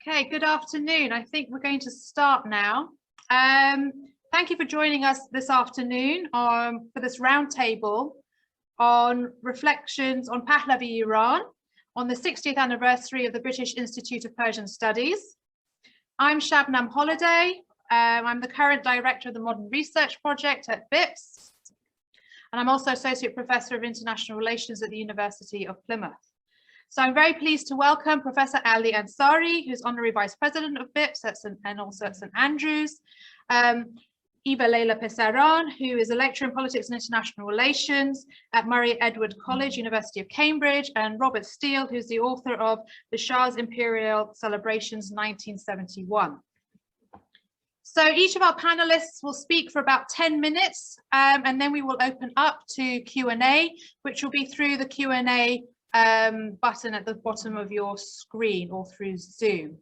Okay, good afternoon. I think we're going to start now. Thank you for joining us this afternoon for this roundtable on reflections on Pahlavi Iran on the 60th anniversary of the British Institute of Persian Studies. I'm Shabnam Holliday. I'm the current director of the Modern Research Project at BIPS, and I'm also Associate Professor of International Relations at the University of Plymouth. So I'm very pleased to welcome Professor Ali Ansari, who's Honorary Vice President of BIPS and also at St Andrews, Evaleila Pesaran, who is a lecturer in Politics and International Relations at Murray Edward College, University of Cambridge, and Robert Steele, who's the author of The Shah's Imperial Celebrations 1971. So each of our panelists will speak for about 10 minutes, and then we will open up to Q&A, which will be through the Q&A button at the bottom of your screen or through Zoom.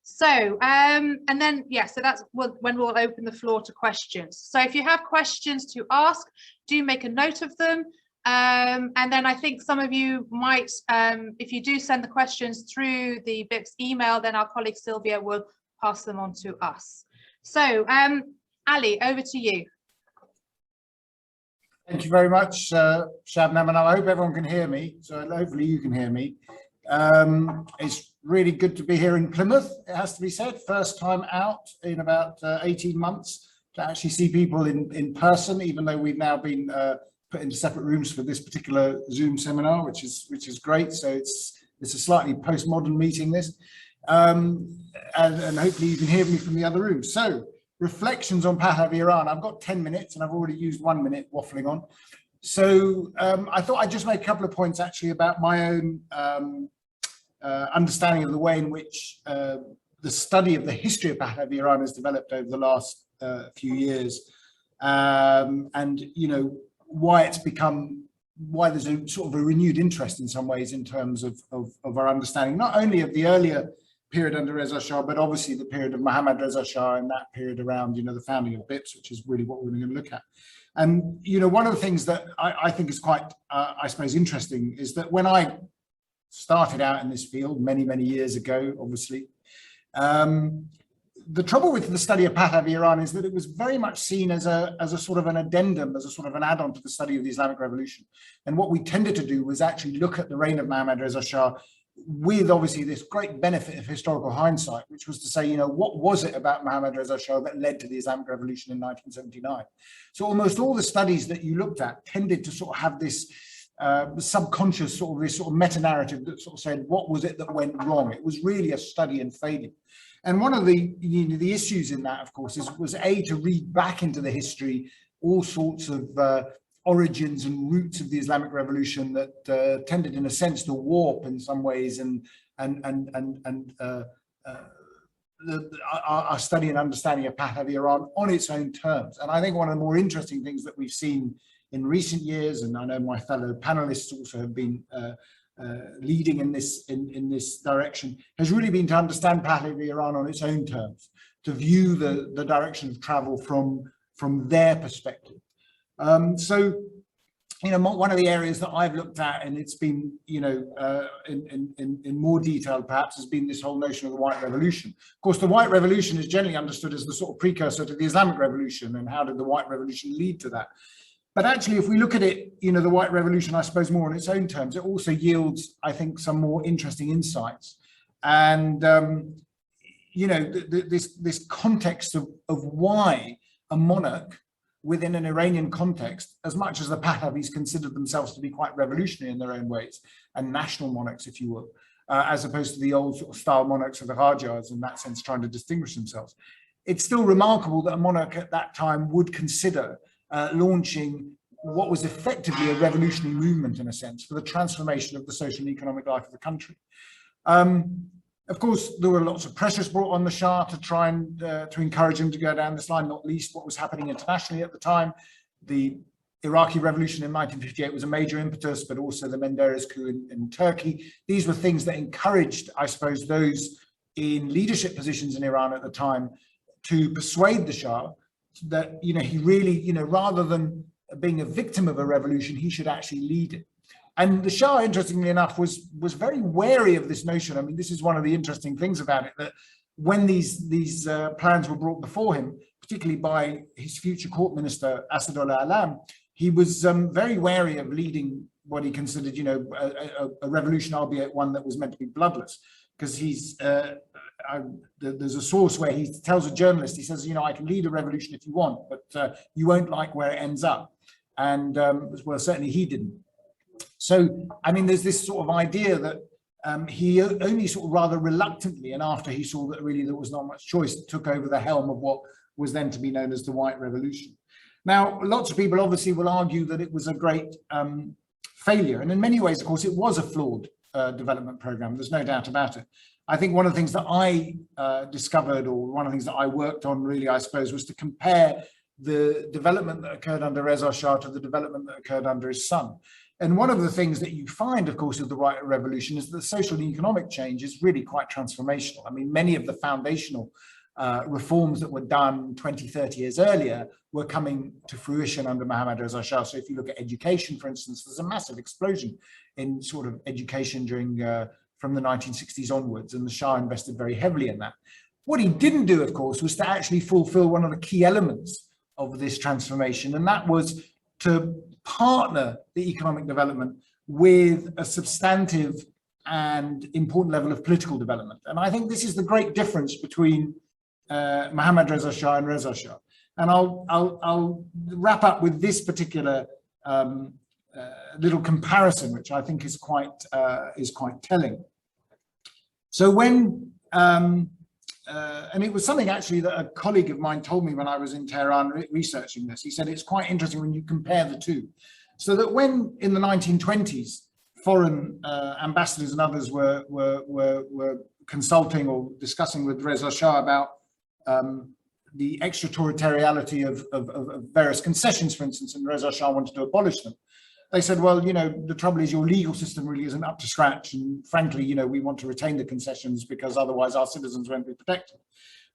So, and then, yeah, so that's when we'll open the floor to questions. So if you have questions to ask, do make a note of them. And then I think some of you might, if you do send the questions through the BIPS email, then our colleague Sylvia will pass them on to us. So, Ali, over to you. Thank you very much, Shabnam, and I hope everyone can hear me. So hopefully you can hear me. It's really good to be here in Plymouth, it has to be said. First time out in about 18 months to actually see people in person, even though we've now been put into separate rooms for this particular Zoom seminar, which is great. So it's a slightly postmodern meeting, this. And hopefully you can hear me from the other room. So, reflections on Pahlavi Iran. I've got 10 minutes and I've already used 1 minute waffling on. So I thought I'd just make a couple of points actually about my own understanding of the way in which the study of the history of Pahlavi Iran has developed over the last few years, and you know why there's a sort of a renewed interest in some ways in terms of our understanding not only of the earlier period under Reza Shah, but obviously the period of Mohammad Reza Shah and that period around, you know, the founding of BIPS, which is really what we're going to look at. And, you know, one of the things that I think is quite, I suppose, interesting is that when I started out in this field many, many years ago, obviously, the trouble with the study of Pahlavi Iran is that it was very much seen as a sort of an addendum, as a sort of an add-on to the study of the Islamic Revolution. And what we tended to do was actually look at the reign of Mohammad Reza Shah with obviously this great benefit of historical hindsight, which was to say, you know, what was it about Mohammad Reza Shah that led to the Islamic Revolution in 1979? So almost all the studies that you looked at tended to sort of have this subconscious sort of this sort of meta-narrative that sort of said, what was it that went wrong? It was really a study in failure. And one of the, you know, the issues in that, of course, was to read back into the history all sorts of origins and roots of the Islamic Revolution that tended, in a sense, to warp in some ways our study and understanding of Pahlavi Iran on its own terms. And I think one of the more interesting things that we've seen in recent years, and I know my fellow panelists also have been leading in this direction, has really been to understand Pahlavi Iran on its own terms, to view the direction of travel from their perspective. So, you know, one of the areas that I've looked at, and it's been, you know, in more detail perhaps, has been this whole notion of the White Revolution. Of course, the White Revolution is generally understood as the sort of precursor to the Islamic Revolution, and how did the White Revolution lead to that? But actually, if we look at it, you know, the White Revolution, I suppose, more on its own terms, it also yields, I think, some more interesting insights. And, you know, this context of why a monarch within an Iranian context, as much as the Pahlavis considered themselves to be quite revolutionary in their own ways, and national monarchs, if you will, as opposed to the old sort of style monarchs of the Qajars, in that sense, trying to distinguish themselves. It's still remarkable that a monarch at that time would consider launching what was effectively a revolutionary movement, in a sense, for the transformation of the social and economic life of the country. Of course, there were lots of pressures brought on the Shah to try and to encourage him to go down this line, not least what was happening internationally at the time. The Iraqi revolution in 1958 was a major impetus, but also the Menderes coup in Turkey. These were things that encouraged, I suppose, those in leadership positions in Iran at the time to persuade the Shah that, you know, he really, you know, rather than being a victim of a revolution, he should actually lead it. And the Shah, interestingly enough, was very wary of this notion. I mean, this is one of the interesting things about it, that when these plans were brought before him, particularly by his future court minister, Asadullah Alam, he was very wary of leading what he considered, you know, a revolution, albeit one that was meant to be bloodless. Because there's a source where he tells a journalist, he says, you know, I can lead a revolution if you want, but you won't like where it ends up. And well, certainly he didn't. So, I mean, there's this sort of idea that he only sort of rather reluctantly, and after he saw that really there was not much choice, took over the helm of what was then to be known as the White Revolution. Now, lots of people obviously will argue that it was a great failure. And in many ways, of course, it was a flawed development program. There's no doubt about it. I think one of the things that I discovered, or one of the things that I worked on really, I suppose, was to compare the development that occurred under Reza Shah to the development that occurred under his son. And one of the things that you find, of course, with the White Revolution is that social and economic change is really quite transformational. I mean, many of the foundational reforms that were done 20, 30 years earlier were coming to fruition under Mohammad Reza Shah. So if you look at education, for instance, there's a massive explosion in sort of education during from the 1960s onwards, and the Shah invested very heavily in that. What he didn't do, of course, was to actually fulfill one of the key elements of this transformation, and that was to partner the economic development with a substantive and important level of political development. And I think this is the great difference between Mohammad Reza Shah and Reza Shah. And I'll wrap up with this particular little comparison, which I think is quite telling. So when and it was something actually that a colleague of mine told me when I was in Tehran researching this. He said it's quite interesting when you compare the two. So that when in the 1920s, foreign ambassadors and others were consulting or discussing with Reza Shah about the extraterritoriality of various concessions, for instance, and Reza Shah wanted to abolish them. They said, well, you know, the trouble is your legal system really isn't up to scratch. And frankly, you know, we want to retain the concessions because otherwise our citizens won't be protected.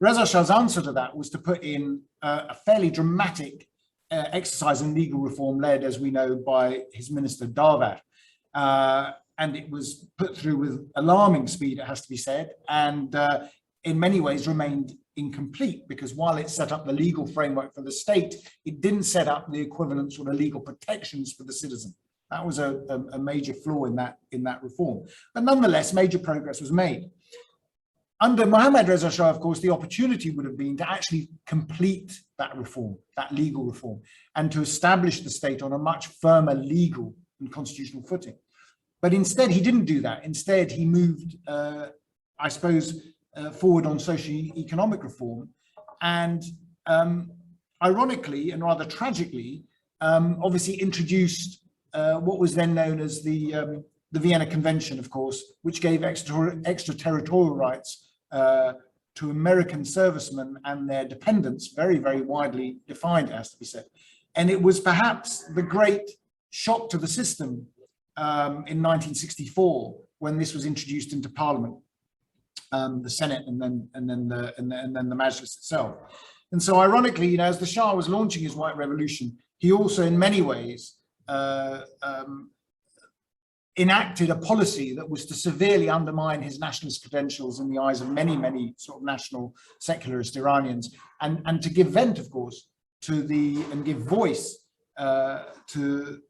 Reza Shah's answer to that was to put in a fairly dramatic exercise in legal reform led, as we know, by his minister Darwat. And it was put through with alarming speed, it has to be said, and in many ways remained incomplete, because while it set up the legal framework for the state, it didn't set up the equivalent sort of legal protections for the citizen. That was a major flaw in that reform. But nonetheless, major progress was made. Under Mohammad Reza Shah, of course, the opportunity would have been to actually complete that reform, that legal reform, and to establish the state on a much firmer legal and constitutional footing. But instead, he didn't do that. Instead, he moved, I suppose, forward on socio-economic reform, and ironically and rather tragically, obviously introduced what was then known as the Vienna Convention, of course, which gave extraterritorial rights to American servicemen and their dependents, very, very widely defined, it has to be said. And it was perhaps the great shock to the system in 1964 when this was introduced into Parliament. The Senate and then the Majlis itself. And so ironically, you know, as the Shah was launching his White Revolution, he also in many ways enacted a policy that was to severely undermine his nationalist credentials in the eyes of many, many sort of national secularist Iranians, and to give vent, of course, to and give voice to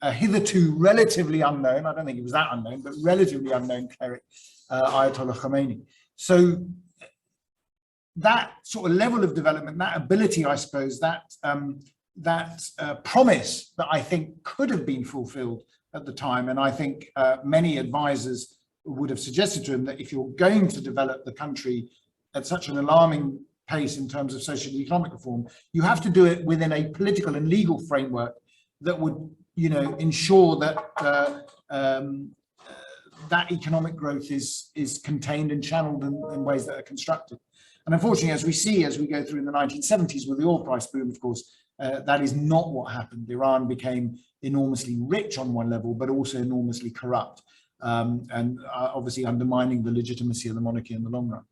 a hitherto relatively unknown, I don't think it was that unknown, but relatively unknown cleric, Ayatollah Khomeini. So that sort of level of development, that ability, I suppose, that promise that I think could have been fulfilled at the time, and I think many advisors would have suggested to him that if you're going to develop the country at such an alarming pace in terms of social and economic reform, you have to do it within a political and legal framework that would, you know, ensure that that economic growth is contained and channeled in ways that are constructive. And unfortunately, as we see as we go through in the 1970s with the oil price boom, of course, that is not what happened. Iran became enormously rich on one level, but also enormously corrupt, and obviously undermining the legitimacy of the monarchy in the long run.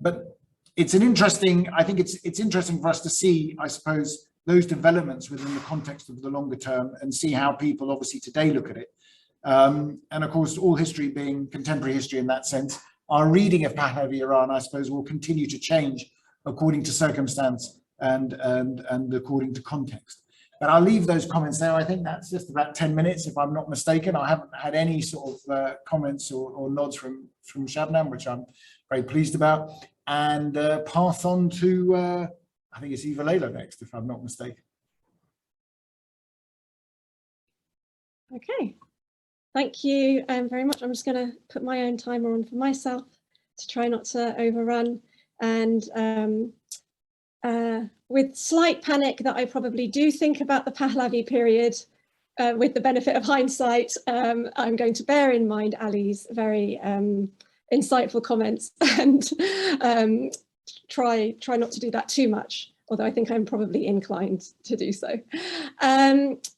But it's an interesting, I think it's interesting for us to see, I suppose, those developments within the context of the longer term and see how people obviously today look at it. And of course, all history being contemporary history in that sense, our reading of Pahlavi Iran, I suppose, will continue to change according to circumstance and according to context. But I'll leave those comments there. I think that's just about 10 minutes, if I'm not mistaken. I haven't had any sort of comments or nods from Shabnam, which I'm very pleased about. And pass on to, I think it's Evaleila next, if I'm not mistaken. Okay, thank you very much. I'm just going to put my own timer on for myself to try not to overrun. And with slight panic that I probably do think about the Pahlavi period with the benefit of hindsight, I'm going to bear in mind Ali's very insightful comments and try not to do that too much, although I think I'm probably inclined to do so.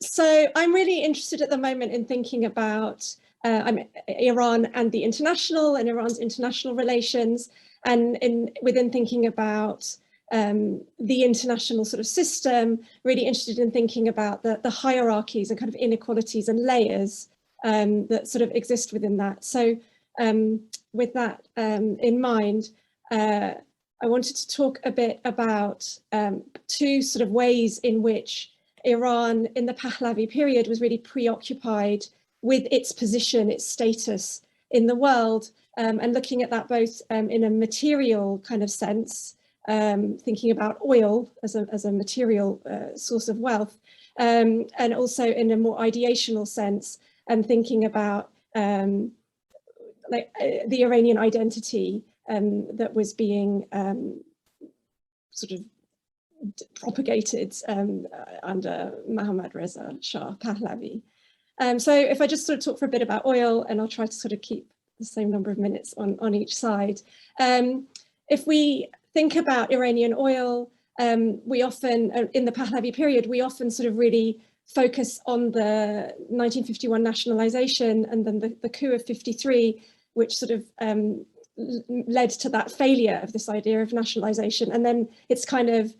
So I'm really interested at the moment in thinking about Iran and the international and Iran's international relations, and within thinking about the international sort of system, really interested in thinking about the hierarchies and kind of inequalities and layers that sort of exist within that. So with that in mind, I wanted to talk a bit about two sort of ways in which Iran in the Pahlavi period was really preoccupied with its position, its status in the world, and looking at that both in a material kind of sense, thinking about oil as a material source of wealth, and also in a more ideational sense, and thinking about like the Iranian identity that was being sort of propagated under Mohammad Reza Shah Pahlavi. So if I just sort of talk for a bit about oil, and I'll try to sort of keep the same number of minutes on each side. If we think about Iranian oil, we often, in the Pahlavi period, we often sort of really focus on the 1951 nationalisation and then the coup of 53, which sort of led to that failure of this idea of nationalisation. And then it's kind of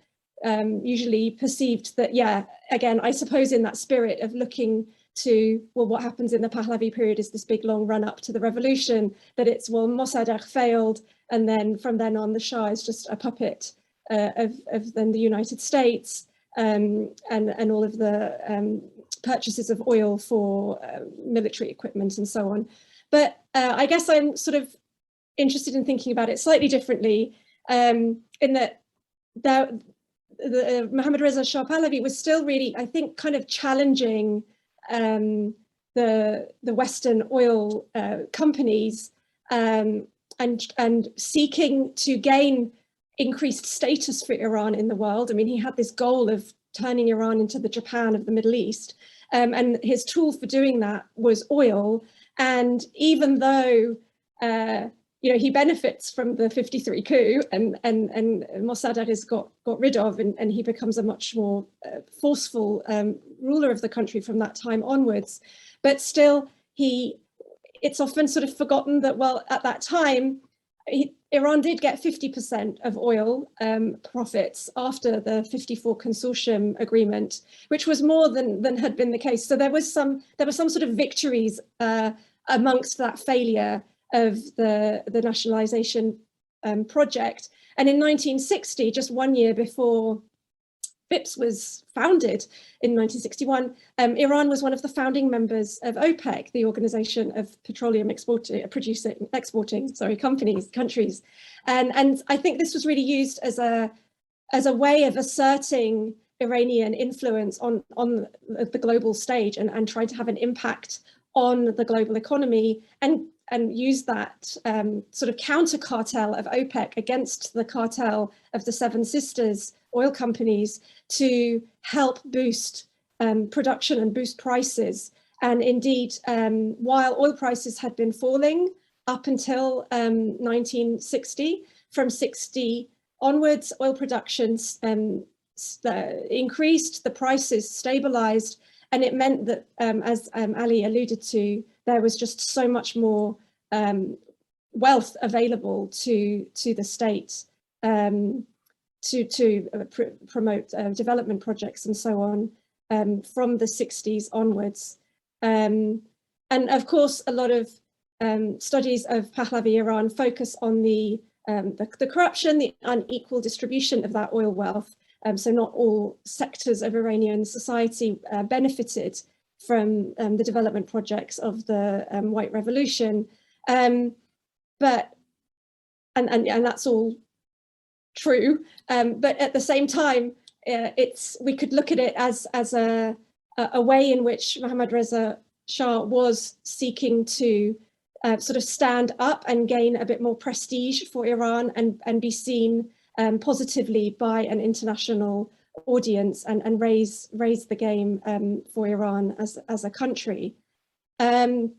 usually perceived that, yeah, again, I suppose in that spirit of looking to, well, what happens in the Pahlavi period is this big long run up to the revolution, that it's, well, Mossadegh failed, and then from then on the Shah is just a puppet of then the United States, and all of the purchases of oil for military equipment and so on. But I guess I'm sort of interested in thinking about it slightly differently, in that the Mohammad Reza Shah Pahlavi was still really, I think, kind of challenging the Western oil companies and seeking to gain increased status for Iran in the world. I mean, he had this goal of turning Iran into the Japan of the Middle East, and his tool for doing that was oil. And even though you know, he benefits from the 53 coup, and Mossadegh is got rid of, and he becomes a much more forceful ruler of the country from that time onwards. But still, it's often sort of forgotten that, well, at that time, Iran did get 50% of oil profits after the 54 consortium agreement, which was more than had been the case. So there was some sort of victories amongst that failure of the nationalisation project. And in 1960, just 1 year before BIPS was founded in 1961, Iran was one of the founding members of OPEC, the Organization of Petroleum Exporting countries. And I think this was really used as a way of asserting Iranian influence on the global stage, and trying to have an impact on the global economy, and use that sort of counter cartel of OPEC against the cartel of the Seven Sisters oil companies to help boost production and boost prices. And indeed, while oil prices had been falling up until 1960, from 60 onwards, oil production increased, the prices stabilized, and it meant that, as Ali alluded to, there was just so much more wealth available to the state to promote development projects and so on from the 60s onwards. And And of course, a lot of studies of Pahlavi Iran focus on the corruption, the unequal distribution of that oil wealth. So not all sectors of Iranian society benefited from the development projects of the White Revolution. But that's all true. But at the same time, we could look at it as a way in which Mohammad Reza Shah was seeking to sort of stand up and gain a bit more prestige for Iran and be seen positively by an international audience and raise the game for Iran as a country. Moving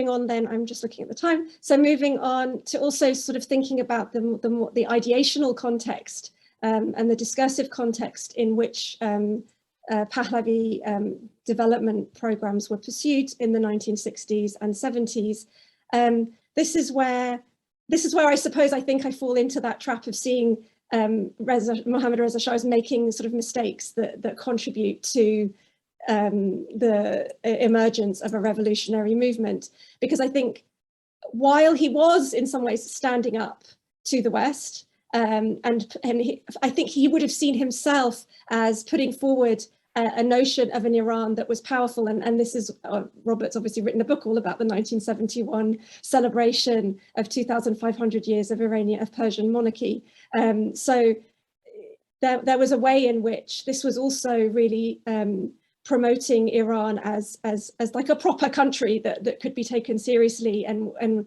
on then, I'm just looking at the time. So moving on to also sort of thinking about the ideational context and the discursive context in which Pahlavi development programs were pursued in the 1960s and 70s. This is where I suppose I think I fall into that trap of seeing Mohammad Reza Shah as making sort of mistakes that contribute to the emergence of a revolutionary movement, because I think while he was in some ways standing up to the West, I think he would have seen himself as putting forward a notion of an Iran that was powerful, and this is Robert's obviously written a book all about the 1971 celebration of 2,500 years of Persian monarchy. So there was a way in which this was also really promoting Iran as like a proper country that could be taken seriously and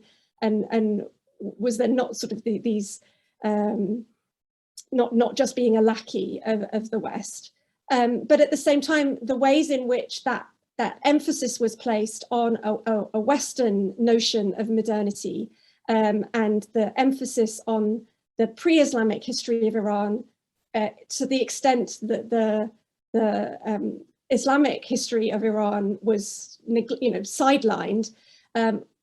was then not sort of these not just being a lackey of the West. But at the same time, the ways in which that emphasis was placed on a Western notion of modernity and the emphasis on the pre-Islamic history of Iran, to the extent that the Islamic history of Iran was, sidelined,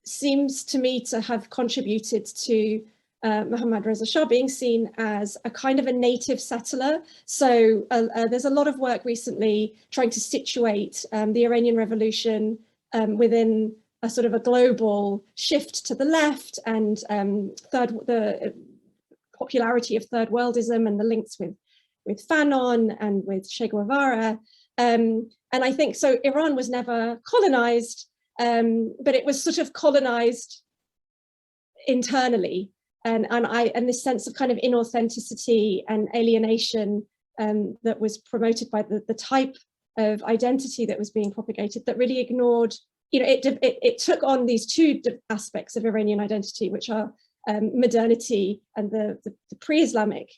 seems to me to have contributed to Mohammad Reza Shah being seen as a kind of a native settler. So there's a lot of work recently trying to situate the Iranian Revolution within a sort of a global shift to the left and the popularity of third worldism and the links with Fanon and with Che Guevara. And I think so Iran was never colonized, but it was sort of colonized internally. And this sense of kind of inauthenticity and alienation that was promoted by the type of identity that was being propagated that really ignored, it took on these two aspects of Iranian identity, which are modernity and the pre-Islamic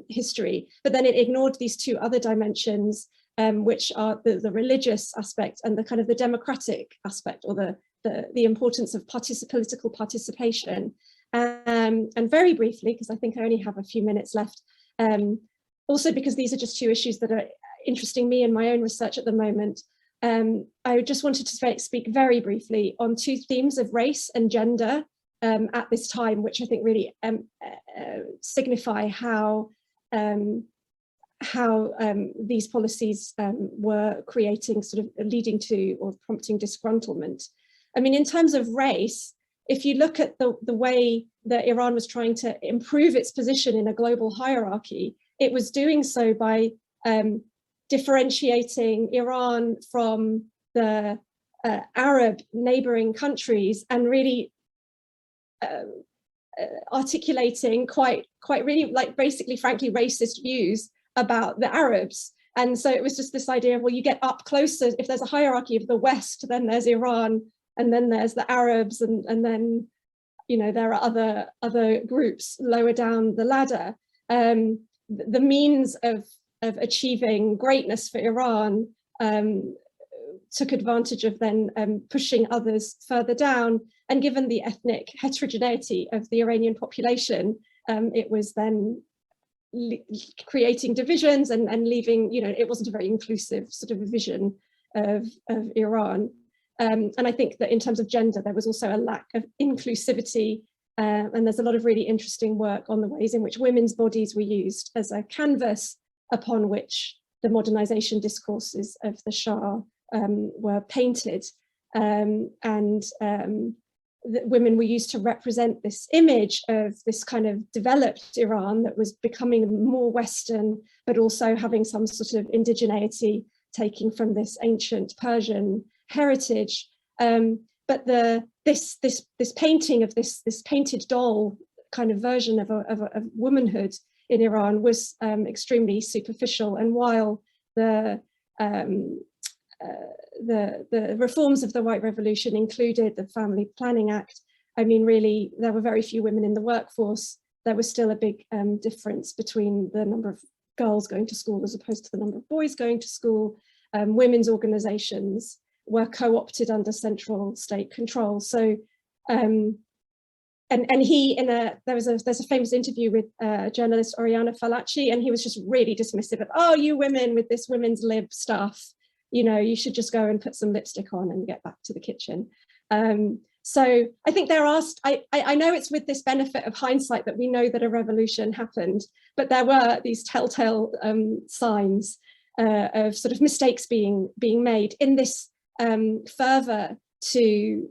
history, but then it ignored these two other dimensions, which are the religious aspect and the kind of the democratic aspect, or the importance of political participation. And very briefly, because I think I only have a few minutes left, also because these are just two issues that are interesting me in my own research at the moment, I just wanted to speak very briefly on two themes of race and gender at this time, which I think really signify how these policies were creating, sort of leading to or prompting disgruntlement. I mean, in terms of race, if you look at the way that Iran was trying to improve its position in a global hierarchy, it was doing so by differentiating Iran from the Arab neighboring countries and really articulating quite really, like, basically, frankly, racist views about the Arabs. And so it was just this idea of, well, you get up closer, if there's a hierarchy of the West, then there's Iran, and then there's the Arabs, and then, there are other groups lower down the ladder. The means of achieving greatness for Iran took advantage of then pushing others further down. And given the ethnic heterogeneity of the Iranian population, it was then creating divisions and leaving, it wasn't a very inclusive sort of vision of Iran. And I think that in terms of gender, there was also a lack of inclusivity. And there's a lot of really interesting work on the ways in which women's bodies were used as a canvas upon which the modernization discourses of the Shah were painted, and that women were used to represent this image of this kind of developed Iran that was becoming more Western, but also having some sort of indigeneity taking from this ancient Persian heritage. But this painting of this painted doll kind of version of a womanhood in Iran was extremely superficial. And while the reforms of the White Revolution included the Family Planning Act, I mean, really, there were very few women in the workforce. There was still a big difference between the number of girls going to school as opposed to the number of boys going to school. Women's organizations were co-opted under central state control. So, and he, there's a famous interview with journalist Oriana Fallaci, and he was just really dismissive of, oh, you women with this women's lib stuff, you know, you should just go and put some lipstick on and get back to the kitchen. So I think there are, I know it's with this benefit of hindsight that we know that a revolution happened, but there were these telltale signs of sort of mistakes being made in this fervor to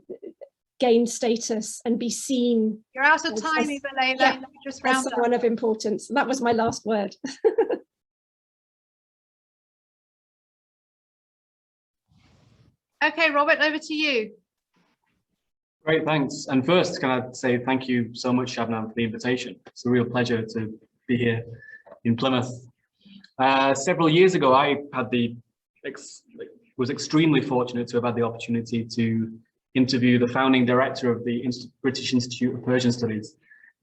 gain status and be seen. You're out of time, Evaleila. Yeah, Let me just round up. Someone of importance. That was my last word. Okay, Robert, over to you. Great, thanks. And first, can I say thank you so much, Shabnam, for the invitation. It's a real pleasure to be here in Plymouth. Several years ago, I had was extremely fortunate to have had the opportunity to interview the founding director of the British Institute of Persian Studies,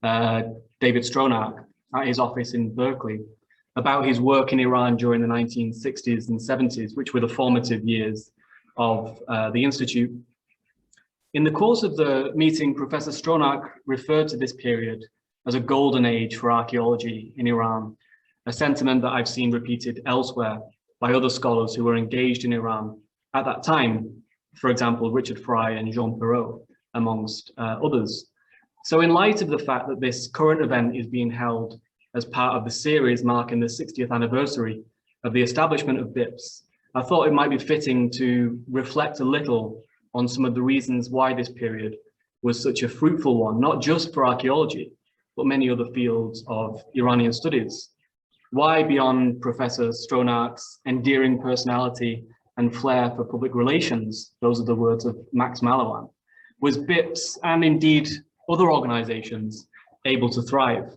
David Stronach, at his office in Berkeley, about his work in Iran during the 1960s and 70s, which were the formative years of the Institute. In the course of the meeting, Professor Stronach referred to this period as a golden age for archaeology in Iran, a sentiment that I've seen repeated elsewhere by other scholars who were engaged in Iran at that time, for example, Richard Fry and Jean Perrault, amongst others. So in light of the fact that this current event is being held as part of the series marking the 60th anniversary of the establishment of BIPS, I thought it might be fitting to reflect a little on some of the reasons why this period was such a fruitful one, not just for archaeology, but many other fields of Iranian studies. Why, beyond Professor Stronach's endearing personality and flair for public relations, those are the words of Max Malawan, was BIPS and indeed other organizations able to thrive?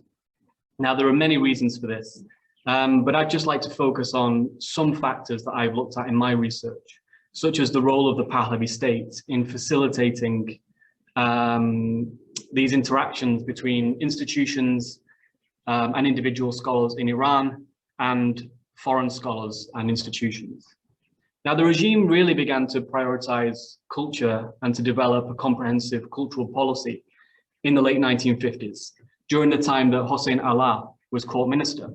Now, there are many reasons for this, but I'd just like to focus on some factors that I've looked at in my research, such as the role of the Pahlavi state in facilitating these interactions between institutions and individual scholars in Iran and foreign scholars and institutions. Now, the regime really began to prioritize culture and to develop a comprehensive cultural policy in the late 1950s, during the time that Hossein Allah was court minister.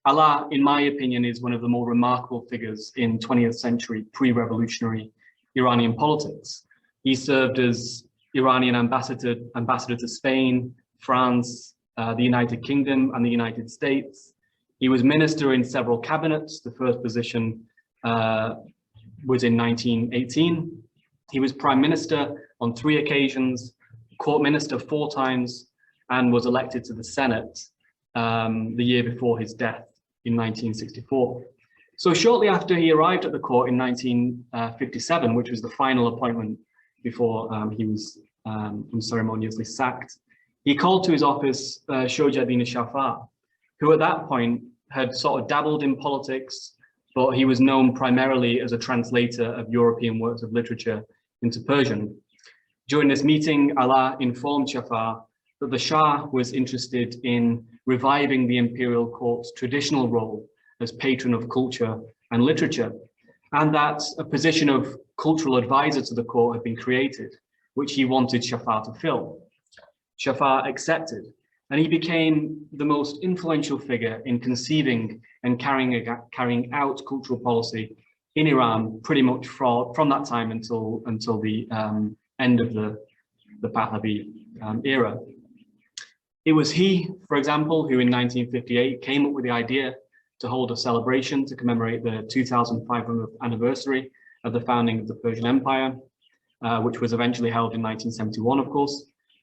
Allah, in my opinion, is one of the more remarkable figures in 20th century pre-revolutionary Iranian politics. He served as Iranian ambassador to Spain, France, the United Kingdom, and the United States. He was minister in several cabinets. The first position was in 1918. He was prime minister on 3 occasions, court minister 4 times, and was elected to the Senate the year before his death in 1964. So shortly after he arrived at the court in 1957, which was the final appointment before he was unceremoniously sacked, he called to his office Shojaddin Shafar, who at that point had sort of dabbled in politics, but he was known primarily as a translator of European works of literature into Persian. During this meeting, Allah informed Shafar that the Shah was interested in reviving the imperial court's traditional role as patron of culture and literature, and that a position of cultural advisor to the court had been created, which he wanted Shafar to fill. Shafar accepted, and he became the most influential figure in conceiving and carrying out cultural policy in Iran pretty much from that time until the end of the Pahlavi era. It was he, for example, who in 1958 came up with the idea to hold a celebration to commemorate the 2500th anniversary of the founding of the Persian Empire, which was eventually held in 1971, of course.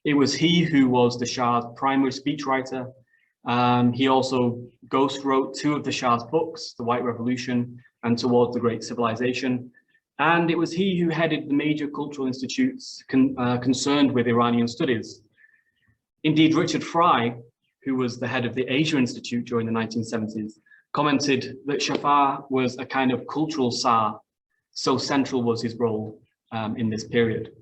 It was he who was the Shah's primary speechwriter. He also ghost wrote 2 of the Shah's books, The White Revolution and Towards the Great Civilization. And it was he who headed the major cultural institutes concerned with Iranian studies. Indeed, Richard Fry, who was the head of the Asia Institute during the 1970s, commented that Shafar was a kind of cultural Tsar, so central was his role in this period.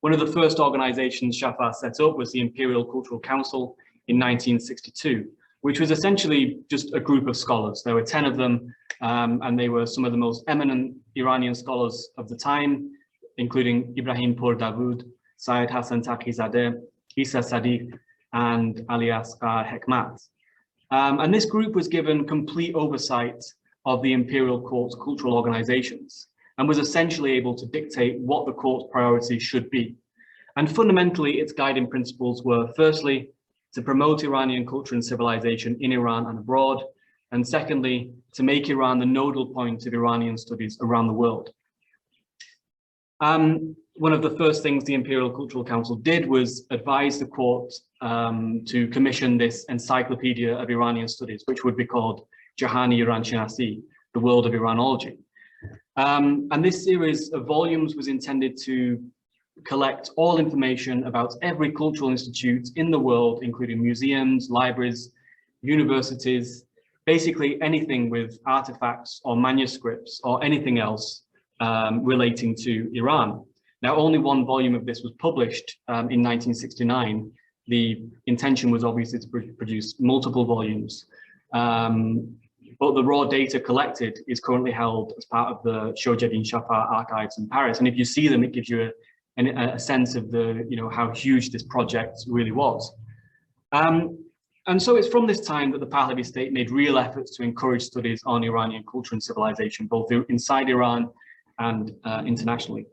One of the first organizations Shafar set up was the Imperial Cultural Council in 1962, which was essentially just a group of scholars. There were 10 of them, and they were some of the most eminent Iranian scholars of the time, including Ibrahim Pur Davud, Syed Hassan Taqizadeh, Isa Sadiq, and Ali Asghar Hekmat. And this group was given complete oversight of the imperial court's cultural organizations and was essentially able to dictate what the court's priorities should be. And fundamentally, its guiding principles were, firstly, to promote Iranian culture and civilization in Iran and abroad, and secondly, to make Iran the nodal point of Iranian studies around the world. One of the first things the Imperial Cultural Council did was advise the court to commission this encyclopedia of Iranian studies, which would be called Jahani Iran Shinasi, the world of Iranology. And this series of volumes was intended to collect all information about every cultural institute in the world, including museums, libraries, universities, basically anything with artifacts or manuscripts or anything else relating to Iran. Now, only 1 volume of this was published in 1969. The intention was obviously to produce multiple volumes, but the raw data collected is currently held as part of the Shojadin Shafar archives in Paris. And if you see them, it gives you a sense of how huge this project really was. And so it's from this time that the Pahlavi state made real efforts to encourage studies on Iranian culture and civilization, both inside Iran and internationally.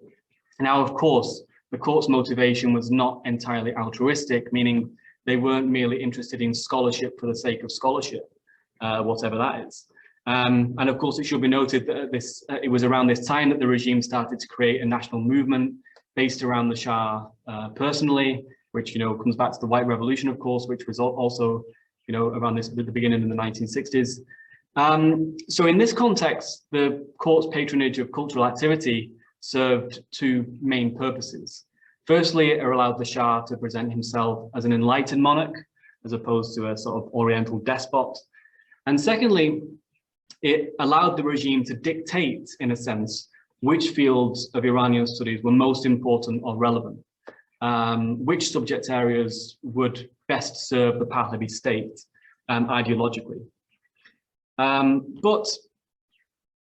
Now, of course, the court's motivation was not entirely altruistic, meaning they weren't merely interested in scholarship for the sake of scholarship, whatever that is. And of course, it should be noted that it was around this time that the regime started to create a national movement based around the Shah personally, which comes back to the White Revolution, of course, which was also around the beginning of the 1960s. So in this context, the court's patronage of cultural activity served 2 main purposes. Firstly, it allowed the Shah to present himself as an enlightened monarch, as opposed to a sort of oriental despot. And secondly, it allowed the regime to dictate, in a sense, which fields of Iranian studies were most important or relevant, which subject areas would best serve the Pahlavi state ideologically. But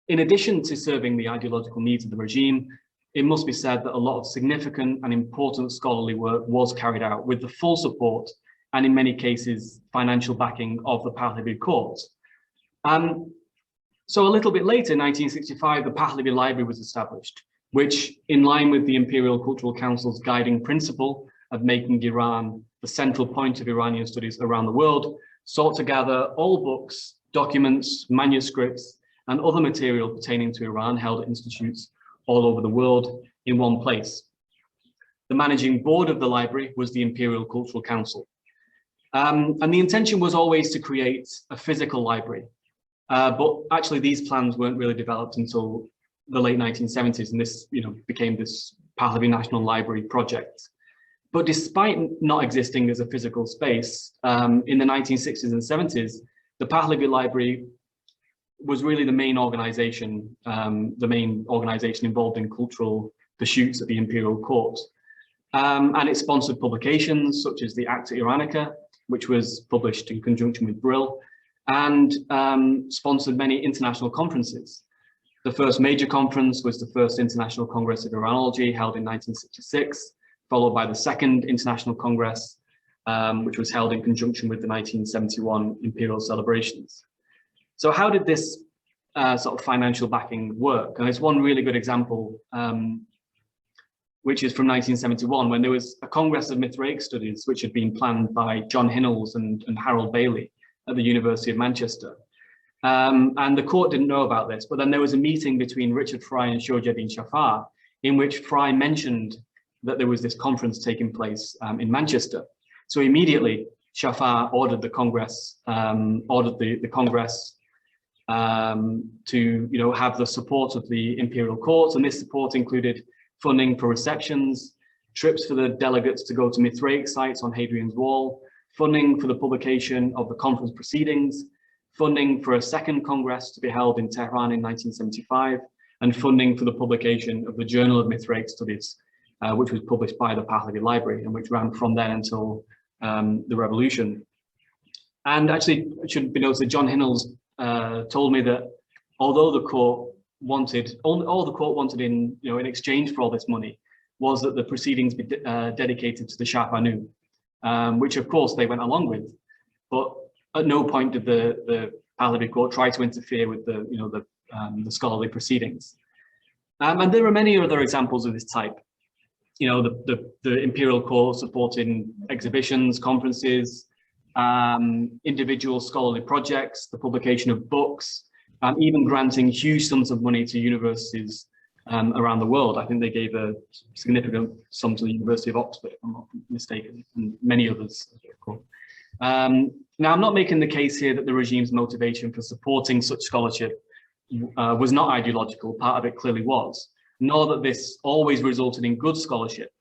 in addition to serving the ideological needs of the regime, it must be said that a lot of significant and important scholarly work was carried out with the full support and in many cases financial backing of the Pahlavi court. So a little bit later, in 1965, the Pahlavi Library was established, which, in line with the Imperial Cultural Council's guiding principle of making Iran the central point of Iranian studies around the world, sought to gather all books, documents, manuscripts, and other material pertaining to Iran held at institutes all over the world in one place. The managing board of the library was the Imperial Cultural Council. And the intention was always to create a physical library. But actually these plans weren't really developed until the late 1970s, and this became this Pahlavi National Library project. But despite not existing as a physical space, in the 1960s and 70s, the Pahlavi Library was really the main organization involved in cultural pursuits at the imperial court. And it sponsored publications such as the Acta Iranica, which was published in conjunction with Brill, and sponsored many international conferences. The first major conference was the First International Congress of Iranology, held in 1966, followed by the Second International Congress, which was held in conjunction with the 1971 imperial celebrations. So how did this sort of financial backing work? And there's one really good example, which is from 1971, when there was a Congress of Mithraic Studies, which had been planned by John Hinnells and Harold Bailey at the University of Manchester. And the court didn't know about this, but then there was a meeting between Richard Fry and Shurjeddin Shafar in which Fry mentioned that there was this conference taking place in Manchester. So immediately Shafar ordered the Congress, the Congress to have the support of the imperial courts, and this support included funding for receptions, trips for the delegates to go to Mithraic sites on Hadrian's Wall, funding for the publication of the conference proceedings, funding for a second Congress to be held in Tehran in 1975, and funding for the publication of the Journal of Mithraic Studies, which was published by the Pahlavi Library and which ran from then until the revolution. And actually, it should be noted, John Hinnells told me that although the court wanted, all the court wanted in exchange for all this money was that the proceedings be dedicated to the Shah Banu, which of course they went along with, but at no point did the Pahlavi court try to interfere with the scholarly proceedings. And there are many other examples of this type. The imperial court supporting exhibitions, conferences, individual scholarly projects, the publication of books, even granting huge sums of money to universities around the world. I think they gave a significant sum to the University of Oxford, if I'm not mistaken, and many others, of course. Now, I'm not making the case here that the regime's motivation for supporting such scholarship was not ideological. Part of it clearly was, nor that this always resulted in good scholarship.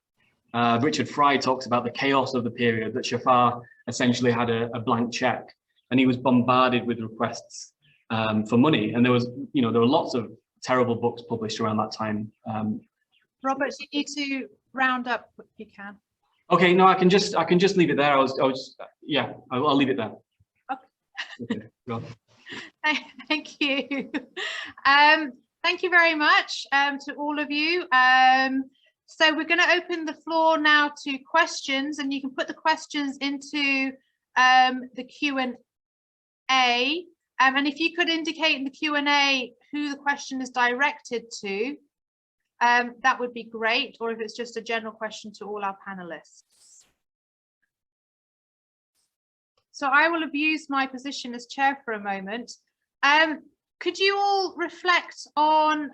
Richard Fry talks about the chaos of the period, that Shafar essentially had a blank check and he was bombarded with requests for money. And there were lots of terrible books published around that time. Robert, you need to round up if you can. Okay, no, I can just leave it there. I'll leave it there. Okay, go on. Thank you. Thank you very much to all of you. So we're going to open the floor now to questions, and you can put the questions into the Q&A. And if you could indicate in the Q&A who the question is directed to, that would be great, or if it's just a general question to all our panelists. So I will abuse my position as chair for a moment. Could you all reflect on,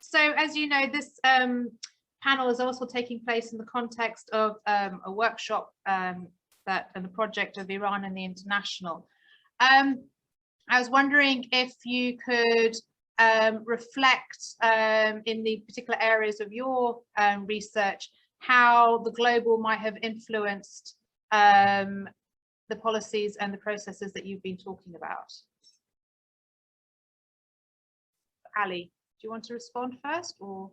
so as you know, this panel is also taking place in the context of a workshop and the project of Iran and the International. I was wondering if you could reflect in the particular areas of your research, how the global might have influenced the policies and the processes that you've been talking about. Ali, do you want to respond first, or?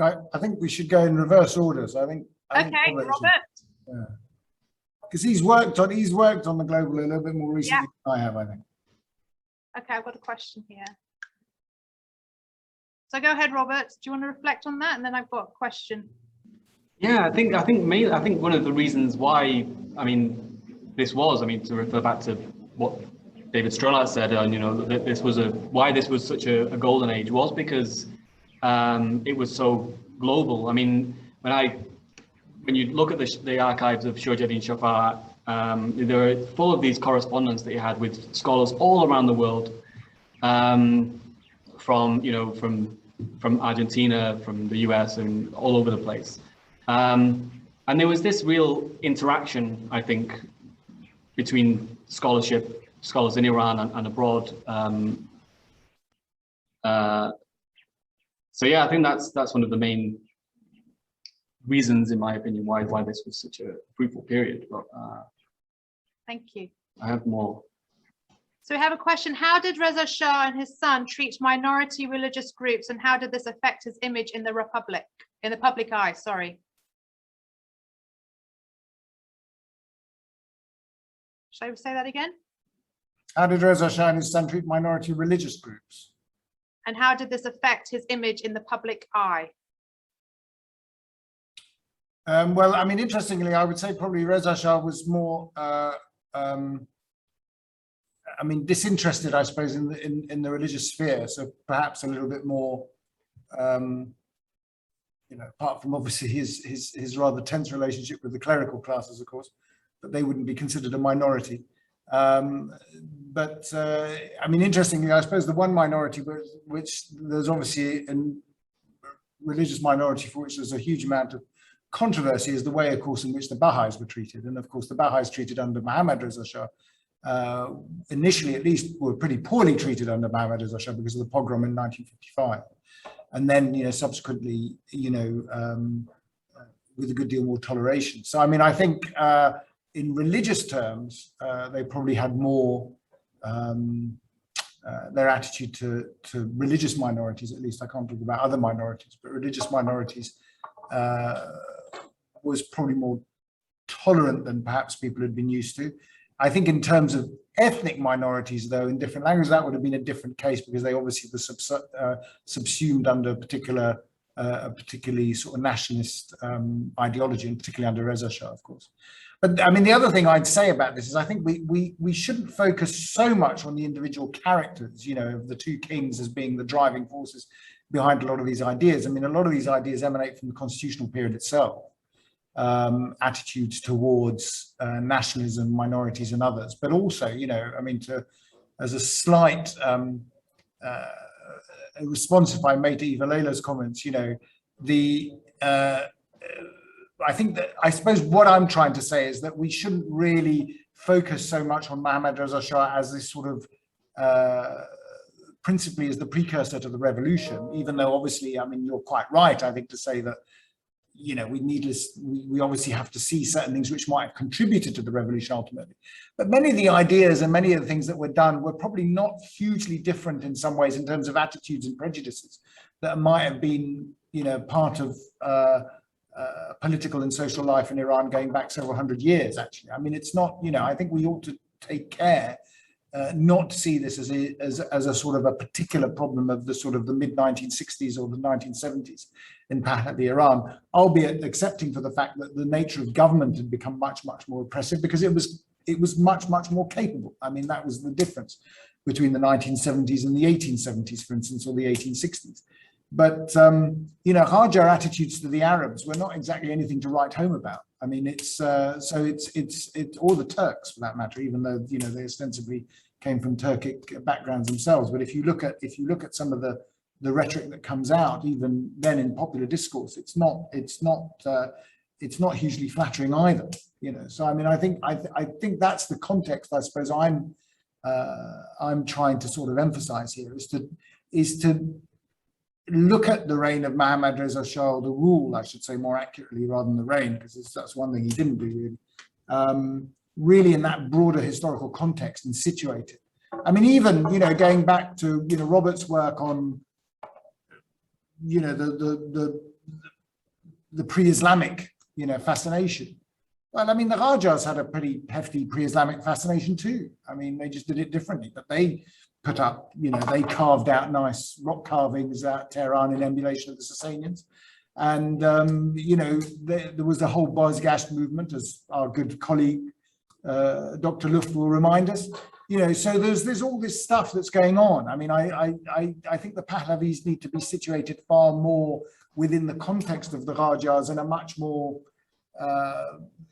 I think we should go in reverse order. So I think Robert. Because he's worked on the global a little bit more recently than I have, I think. Okay, I've got a question here. So go ahead, Robert. Do you want to reflect on that? And then I've got a question. Yeah, I think one of the reasons why, to refer back to what David Strolat said, that this was why this was such a golden age was because it was so global. I mean, when you look at the archives of Shurjeddin Shafar, they're full of these correspondence that he had with scholars all around the world, from Argentina, from the US, and all over the place. And there was this real interaction, I think, between scholars in Iran and abroad. So yeah, I think that's one of the main reasons, in my opinion, why this was such a fruitful period. But thank you. I have more. So we have a question: how did Reza Shah and his son treat minority religious groups, and how did this affect his image in the public eye? Sorry. Should I say that again? How did Reza Shah and his son treat minority religious groups? And how did this affect his image in the public eye? Well, I mean, interestingly, I would say probably Reza Shah was more, disinterested, I suppose, in the religious sphere. So perhaps a little bit more, apart from obviously his rather tense relationship with the clerical classes, of course, but they wouldn't be considered a minority. But I mean, interestingly, I suppose the one minority which there's obviously a religious minority for which there's a huge amount of controversy is the way, of course, in which the Baha'is were treated. And of course, the Baha'is treated under Mohammad Reza Shah, initially at least, were pretty poorly treated under Mohammad Reza Shah because of the pogrom in 1955. And then, you know, subsequently, you know, with a good deal more toleration. So, I mean, I think in religious terms, they probably had more, their attitude to religious minorities, at least I can't talk about other minorities, but religious minorities was probably more tolerant than perhaps people had been used to. I think in terms of ethnic minorities, though, in different languages, that would have been a different case because they obviously were subsumed under a particularly sort of nationalist ideology, and particularly under Reza Shah, of course. But I mean, the other thing I'd say about this is I think we shouldn't focus so much on the individual characters, you know, of the two kings as being the driving forces behind a lot of these ideas. I mean, a lot of these ideas emanate from the constitutional period itself. Attitudes towards nationalism, minorities and others, but also, you know, I mean, as a slight response, if I made to Evaleila's comments, you know, I think that, I suppose what I'm trying to say is that we shouldn't really focus so much on Mohammad Reza Shah as this sort of principally as the precursor to the revolution, even though obviously, I mean, you're quite right, I think, to say that, you know, we obviously have to see certain things which might have contributed to the revolution ultimately. But many of the ideas and many of the things that were done were probably not hugely different in some ways in terms of attitudes and prejudices that might have been, you know, part of political and social life in Iran going back several hundred years, actually. I mean, it's not, you know, I think we ought to take care not to see this as a sort of a particular problem of the sort of the mid-1960s or the 1970s in Pahlavi Iran, albeit accepting for the fact that the nature of government had become much, much more oppressive because it was much, much more capable. I mean, that was the difference between the 1970s and the 1870s, for instance, or the 1860s. But, you know, Qajar attitudes to the Arabs were not exactly anything to write home about. I mean, it's or the Turks for that matter, even though, you know, they ostensibly came from Turkic backgrounds themselves. But if you look at some of the rhetoric that comes out, even then in popular discourse, it's not hugely flattering either. You know, so I mean, I think that's the context I suppose I'm trying to sort of emphasize here is to look at the reign of Mohammad Reza Shah, the rule, I should say more accurately, rather than the reign, because that's one thing he didn't do really. Really in that broader historical context and situate it. I mean, even, you know, going back to, you know, Robert's work on, you know, the pre-Islamic, you know, fascination. Well, I mean, the Qajars had a pretty hefty pre-Islamic fascination too. I mean, they just did it differently, but they put up, you know, they carved out nice rock carvings at Tehran in emulation of the Sasanians. And, you know, there was the whole Bozgasht movement, as our good colleague, Dr. Luft will remind us, you know, so there's all this stuff that's going on. I mean, I think the Pahlavis need to be situated far more within the context of the Qajars and a much more,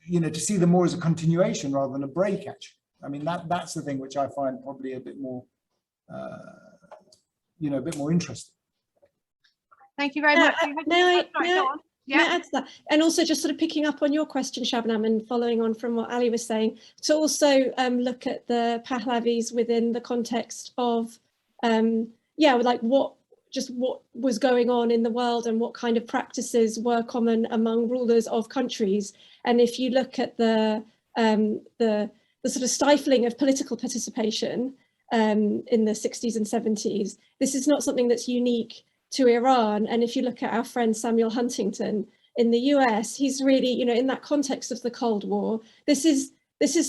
you know, to see them more as a continuation rather than a break, actually. I mean, that's the thing which I find probably a bit more, you know, a bit more interesting. Thank you very much. May I add to that? And also just sort of picking up on your question, Shabnam, and following on from what Ali was saying, to also look at the Pahlavis within the context of, like what was going on in the world and what kind of practices were common among rulers of countries. And if you look at the sort of stifling of political participation in the 60s and 70s, this is not something that's unique to Iran. And if you look at our friend Samuel Huntington in the US, he's really, you know, in that context of the Cold War, this is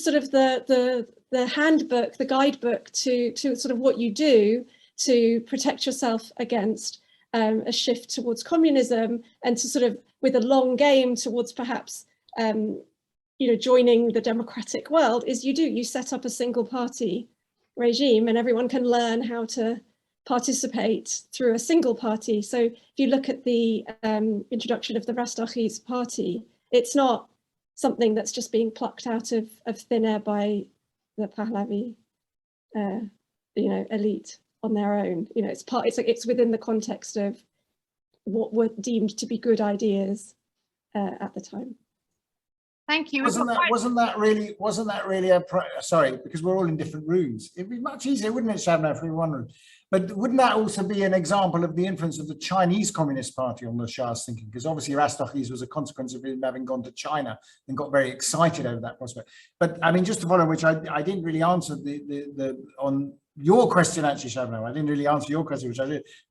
sort of the handbook, the guidebook to sort of what you do to protect yourself against a shift towards communism and to sort of with a long game towards perhaps you know, joining the democratic world, is you set up a single party regime and everyone can learn how to participate through a single party. So if you look at the introduction of the Rastakhi's party, it's not something that's just being plucked out of thin air by the Pahlavi, elite on their own. It's within the context of what were deemed to be good ideas at the time. Thank you. Wasn't that really sorry, because we're all in different rooms. It'd be much easier, wouldn't it, Shabnam, if we were in one room? But wouldn't that also be an example of the influence of the Chinese Communist Party on the Shah's thinking? Because obviously Rastakhi's was a consequence of him having gone to China and got very excited over that prospect. But I mean, just to follow, which I didn't really answer on your question, actually, Shabnam. I didn't really answer your question,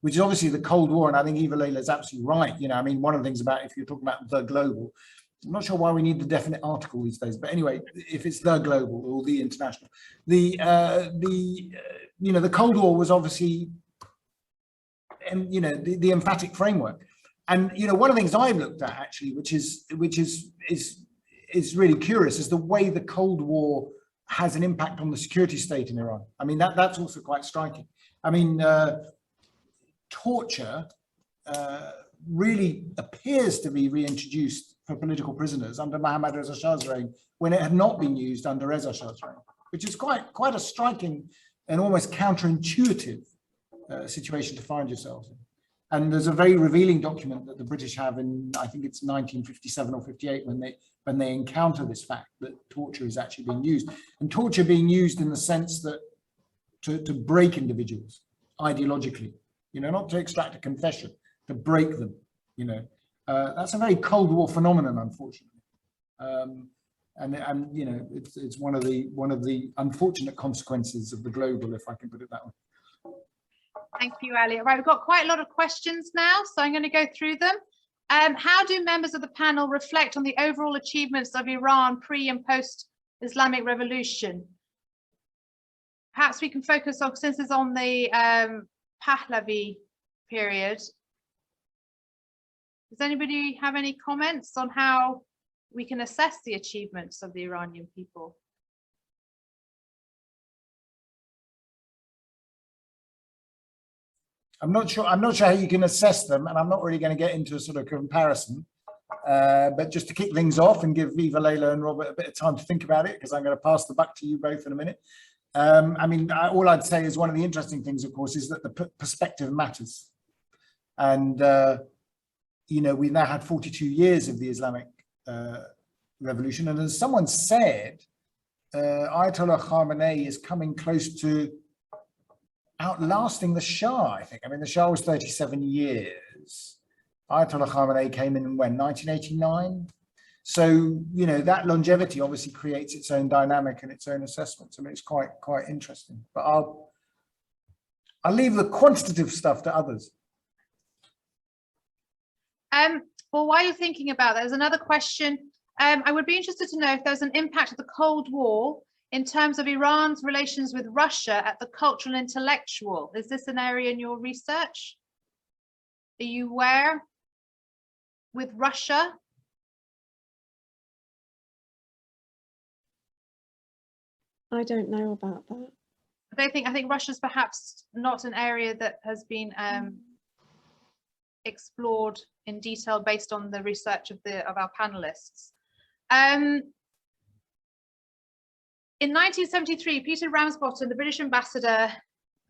which is obviously the Cold War. And I think Evaleila is absolutely right. I mean, one of the things about, if you're talking about the global, I'm not sure why we need the definite article these days, but anyway, if it's the global or the international, the Cold War was obviously, the emphatic framework. And one of the things I've looked at actually, which is really curious, is the way the Cold War has an impact on the security state in Iran. I mean, that's also quite striking. I mean, torture really appears to be reintroduced for political prisoners under Mohammad Reza Shah's reign, when it had not been used under Reza Shah's reign, which is quite a striking and almost counterintuitive situation to find yourselves in. And there's a very revealing document that the British have in, I think it's 1957 or 58, when they encounter this fact that torture is actually being used, and torture being used in the sense that to break individuals ideologically, not to extract a confession, to break them, that's a very Cold War phenomenon, unfortunately, and it's one of the unfortunate consequences of the global, if I can put it that way. Thank you, Ali. Right, we've got quite a lot of questions now, so I'm going to go through them. How do members of the panel reflect on the overall achievements of Iran pre and post Islamic Revolution? Perhaps we can focus on, since it's on the Pahlavi period. Does anybody have any comments on how we can assess the achievements of the Iranian people? I'm not sure how you can assess them, and I'm not really going to get into a sort of comparison. But just to kick things off and give Evaleila and Robert a bit of time to think about it, because I'm going to pass the buck to you both in a minute. I mean, all I'd say is one of the interesting things, of course, is that the perspective matters. And we've now had 42 years of the Islamic revolution. And as someone said, Ayatollah Khamenei is coming close to outlasting the Shah, I think. I mean, the Shah was 37 years. Ayatollah Khamenei came in when, 1989? So, that longevity obviously creates its own dynamic and its own assessments. I mean, it's quite interesting. But I'll leave the quantitative stuff to others. Well, while you're thinking about that, there's another question. I would be interested to know if there's an impact of the Cold War in terms of Iran's relations with Russia at the cultural and intellectual. Is this an area in your research? Are you aware with Russia? I don't know about that. I think Russia's perhaps not an area that has been explored in detail based on the research of our panelists. In 1973, Peter Ramsbottom, the British ambassador,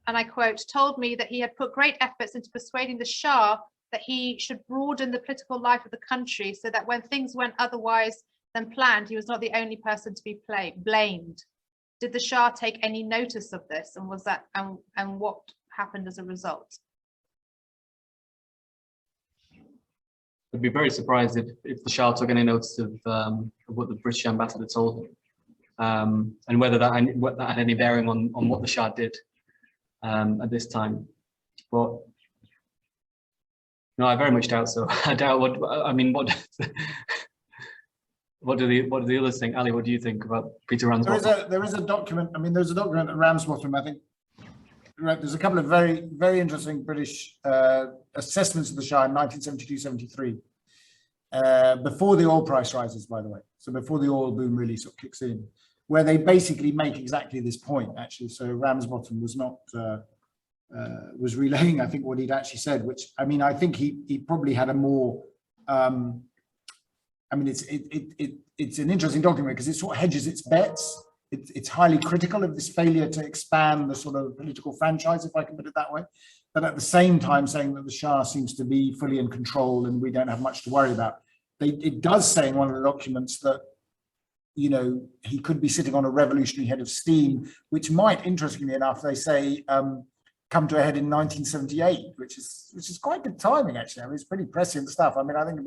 and I quote, told me that he had put great efforts into persuading the Shah that he should broaden the political life of the country so that when things went otherwise than planned, he was not the only person to be blamed. Did the Shah take any notice of this, and was that and what happened as a result? I'd be very surprised if the Shah took any notice of what the British ambassador told him, and whether that had any bearing on what the Shah did at this time. But no, I very much doubt so. I doubt what do the others think? Ali, what do you think about Peter Ramsbottom? There is a document. I mean, there's a document at Ramsbottom. I think there's a couple of very, very interesting British assessments of the Shah in 1972-73, before the oil price rises, by the way. So before the oil boom really sort of kicks in, where they basically make exactly this point, actually. So Ramsbottom was not was relaying, I think, what he'd actually said, which, I mean, I think he probably had a more I mean, it's an interesting document because it sort of hedges its bets. it's highly critical of this failure to expand the sort of political franchise, if I can put it that way. But at the same time saying that the Shah seems to be fully in control and we don't have much to worry about. It does say in one of the documents that, you know, he could be sitting on a revolutionary head of steam, which might, interestingly enough, they say, come to a head in 1978, which is quite good timing, actually. I mean, it's pretty prescient stuff. I mean, I think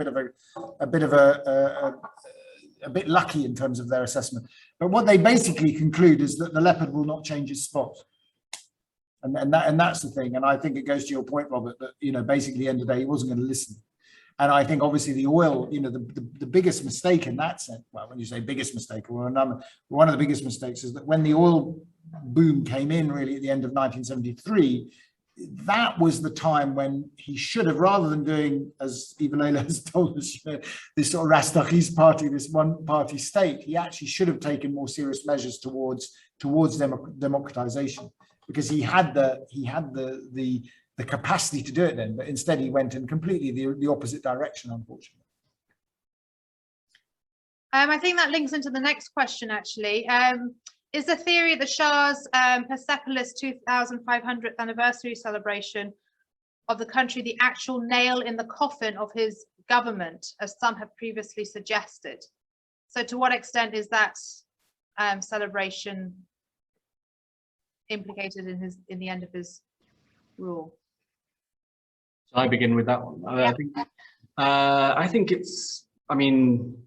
a bit lucky in terms of their assessment. But what they basically conclude is that the leopard will not change its spot. And that's the thing. And I think it goes to your point, Robert, that, you know, basically at the end of the day, he wasn't going to listen. And I think obviously the oil, you know, the biggest mistake in that sense, well, when you say biggest mistake, or one of the biggest mistakes is that when the oil boom came in really at the end of 1973, that was the time when he should have, rather than doing, as Evaleila has told us, you know, this sort of Rastakhi's party, this one party state, he actually should have taken more serious measures towards democratization, because he had the capacity to do it then, but instead he went in completely the opposite direction, unfortunately. I think that links into the next question, actually. Is the theory of the Shah's Persepolis 2500th anniversary celebration of the country the actual nail in the coffin of his government, as some have previously suggested? So to what extent is that celebration implicated in the end of his rule? Shall I begin with that one? I think it's, I mean,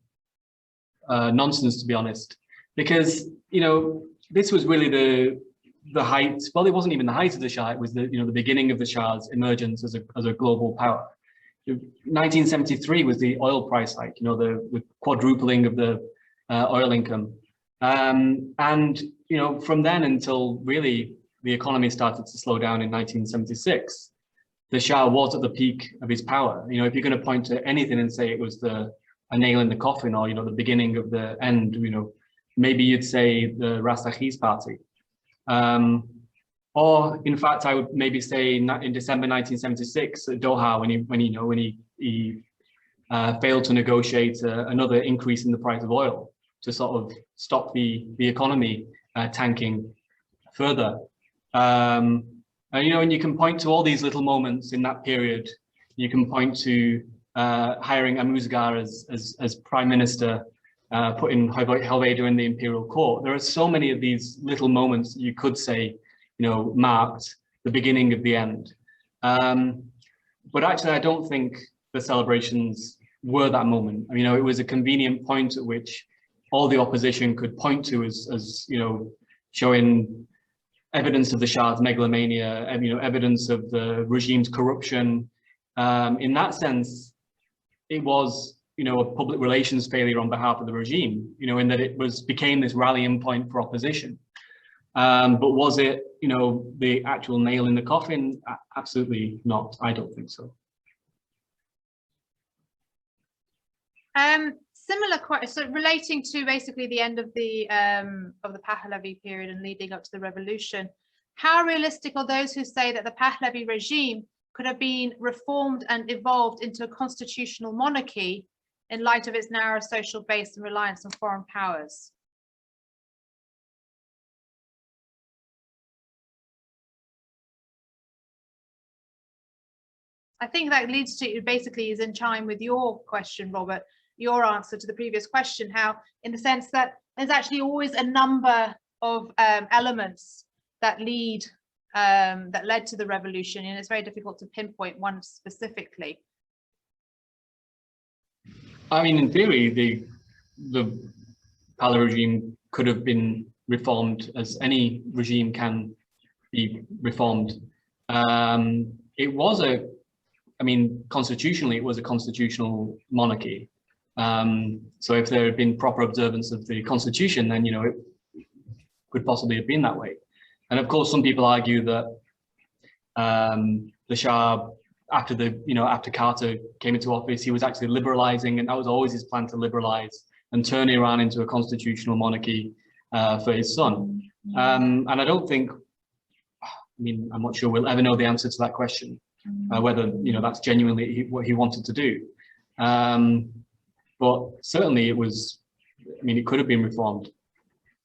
nonsense, to be honest, because, you know, this was really the height. Well, it wasn't even the height of the Shah. It was the, you know, the beginning of the Shah's emergence as a global power. 1973 was the oil price hike, you know, the quadrupling of the oil income, and you know, from then until really the economy started to slow down in 1976, the Shah was at the peak of his power. You know, if you're going to point to anything and say it was a nail in the coffin, or, you know, the beginning of the end, you know, maybe you'd say the Rastakhi's party. Or in fact, I would maybe say in December 1976 at Doha, when he failed to negotiate another increase in the price of oil to sort of stop the economy tanking further. And, you know, and you can point to all these little moments in that period. You can point to hiring Amuzgar as prime minister, putting Helveda in the imperial court. There are so many of these little moments that you could say, you know, marked the beginning of the end. But actually, I don't think the celebrations were that moment. I mean, you know, it was a convenient point at which all the opposition could point to as you know, showing evidence of the Shah's megalomania, you know, evidence of the regime's corruption. In that sense, it was, you know, a public relations failure on behalf of the regime, you know, in that it became this rallying point for opposition. But was it, you know, the actual nail in the coffin? Absolutely not. I don't think so. Similar question, so relating to basically the end of the Pahlavi period and leading up to the revolution, how realistic are those who say that the Pahlavi regime could have been reformed and evolved into a constitutional monarchy in light of its narrow social base and reliance on foreign powers? I think that leads to, basically is in chime with your question, Robert, your answer to the previous question, how in the sense that there's actually always a number of elements that led to the revolution, and it's very difficult to pinpoint one specifically. I mean, in theory, the Pahlavi regime could have been reformed as any regime can be reformed. It was constitutionally, it was a constitutional monarchy. So if there had been proper observance of the constitution, then, you know, it could possibly have been that way. And of course, some people argue that the Shah, after Carter came into office, he was actually liberalizing, and that was always his plan, to liberalize and turn Iran into a constitutional monarchy for his son. And I don't think, I mean, I'm not sure we'll ever know the answer to that question, whether, you know, that's genuinely what he wanted to do. But certainly it was, I mean, it could have been reformed.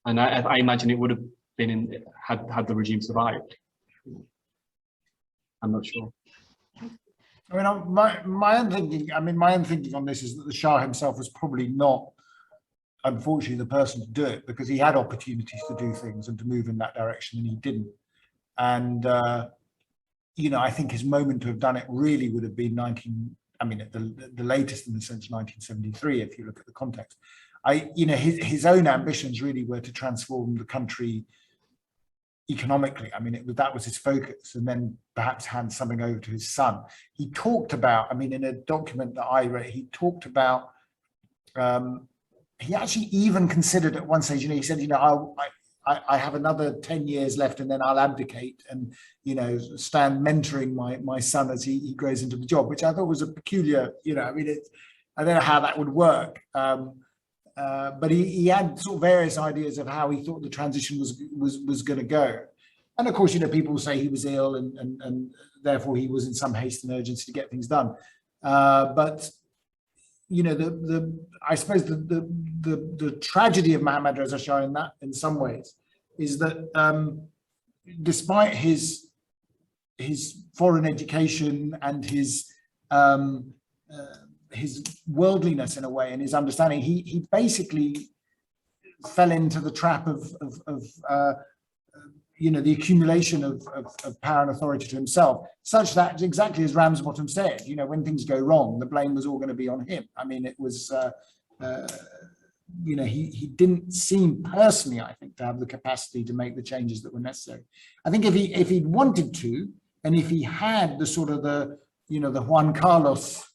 And I imagine it would have been had the regime survived. I'm not sure. I mean, my own thinking. I mean, my own thinking on this is that the Shah himself was probably not, unfortunately, the person to do it, because he had opportunities to do things and to move in that direction, and he didn't. And you know, I think his moment to have done it really would have been at the latest in the sense 1973, if you look at the context. You know, his own ambitions really were to transform the country economically. I mean, that was his focus, and then perhaps hand something over to his son. He talked about, I mean, in a document that I read, he talked about, he actually even considered at one stage, you know, he said, you know, I have another 10 years left and then I'll abdicate and, you know, stand mentoring my son as he grows into the job, which I thought was a peculiar, you know, I mean, I don't know how that would work. But he had sort of various ideas of how he thought the transition was going to go. And of course, you know, people say he was ill and therefore he was in some haste and urgency to get things done. But you know, I suppose the tragedy of Mohammad Reza Shah in some ways is that despite his foreign education and his worldliness in a way and his understanding, he basically fell into the trap of you know, the accumulation of power and authority to himself, such that, exactly as Ramsbottom said, you know, when things go wrong, the blame was all going to be on him. I mean, it was, you know, he didn't seem personally, I think, to have the capacity to make the changes that were necessary. I think if he'd wanted to, and if he had the sort of you know, the Juan Carlos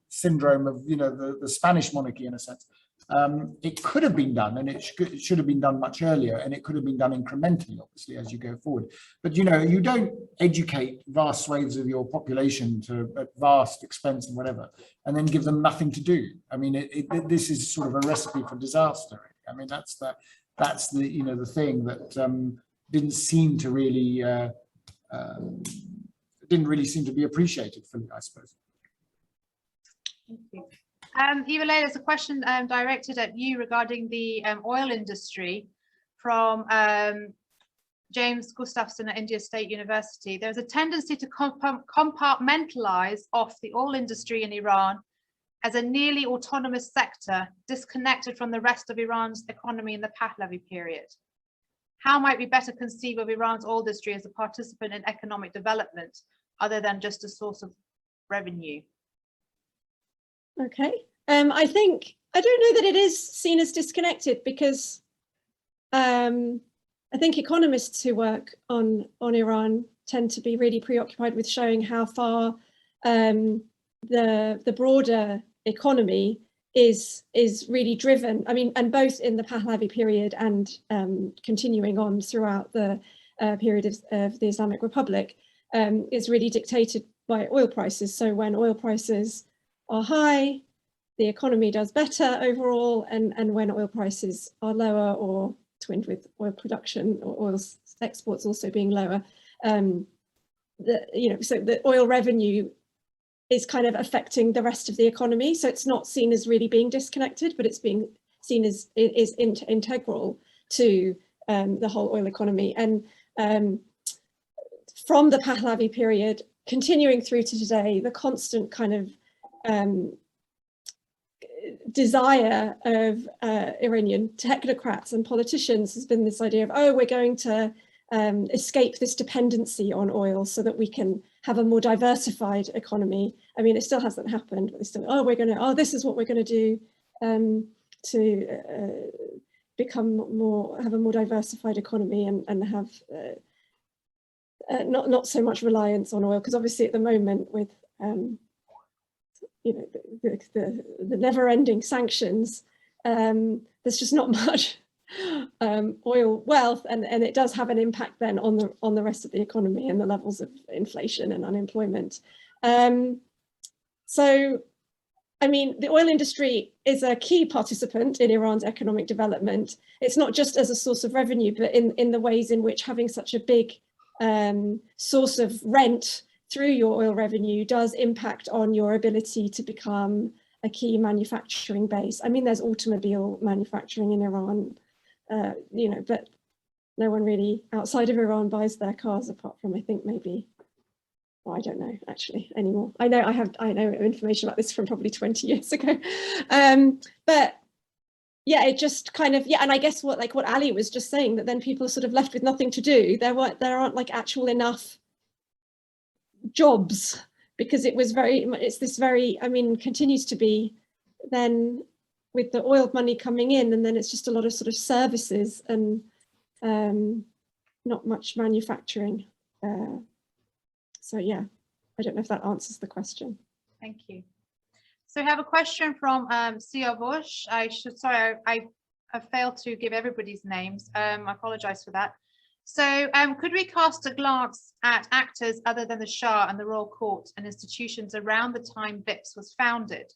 syndrome of, you know, the Spanish monarchy in a sense, it could have been done, and it should have been done much earlier, and it could have been done incrementally, obviously, as you go forward. But, you know, you don't educate vast swathes of your population at vast expense and whatever, and then give them nothing to do. I mean, this is sort of a recipe for disaster. I mean, that's the you know, the thing that didn't seem to really seem to be appreciated fully, I suppose. Thank you. Evaleila, there's a question directed at you regarding the oil industry from James Gustafsson at India State University. There's a tendency to compartmentalize off the oil industry in Iran as a nearly autonomous sector, disconnected from the rest of Iran's economy in the Pahlavi period. How might we better conceive of Iran's oil industry as a participant in economic development, other than just a source of revenue? Okay, I don't know that it is seen as disconnected, because I think economists who work on Iran tend to be really preoccupied with showing how far the broader economy is really driven. I mean, and both in the Pahlavi period and continuing on throughout the period of the Islamic Republic, is really dictated by oil prices. So when oil prices are high, the economy does better overall, and when oil prices are lower, or twinned with oil production or oil exports also being lower, so the oil revenue is kind of affecting the rest of the economy. So it's not seen as really being disconnected, but it's being seen as integral to the whole oil economy. And from the Pahlavi period, continuing through to today, the constant kind of desire of Iranian technocrats and politicians has been this idea of, oh, we're going to escape this dependency on oil so that we can have a more diversified economy. I mean, it still hasn't happened, but they still, this is what we're going to do to have a more diversified economy and have not so much reliance on oil, because obviously at the moment with the never-ending sanctions, there's just not much oil wealth, and it does have an impact then on the rest of the economy and the levels of inflation and unemployment. So, I mean, the oil industry is a key participant in Iran's economic development. It's not just as a source of revenue, but in the ways in which having such a big source of rent through your oil revenue does impact on your ability to become a key manufacturing base. I mean, there's automobile manufacturing in Iran, you know, but no one really outside of Iran buys their cars, apart from, I think, maybe, well, I don't know actually anymore. I know information about this from probably 20 years ago. But yeah, it just kind of, yeah, and I guess what Ali was just saying, that then people are sort of left with nothing to do. There aren't like actual enough jobs, because it's this very, I mean, continues to be then with the oil money coming in, and then it's just a lot of sort of services and not much manufacturing. So yeah, I don't know if that answers the question. Thank you. So we have a question from Siavosh. I failed to give everybody's names. I apologize for that. So could we cast a glance at actors other than the Shah and the Royal Court and institutions around the time BIPS was founded?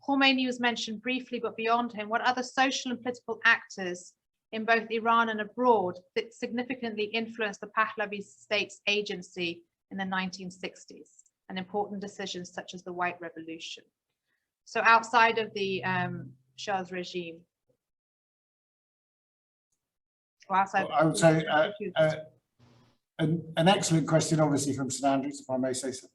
Khomeini was mentioned briefly, but beyond him, what other social and political actors in both Iran and abroad that significantly influenced the Pahlavi state's agency in the 1960s and important decisions such as the White Revolution? So outside of the Shah's regime. Or outside I would say an excellent question, obviously, from St Andrews, if I may say so.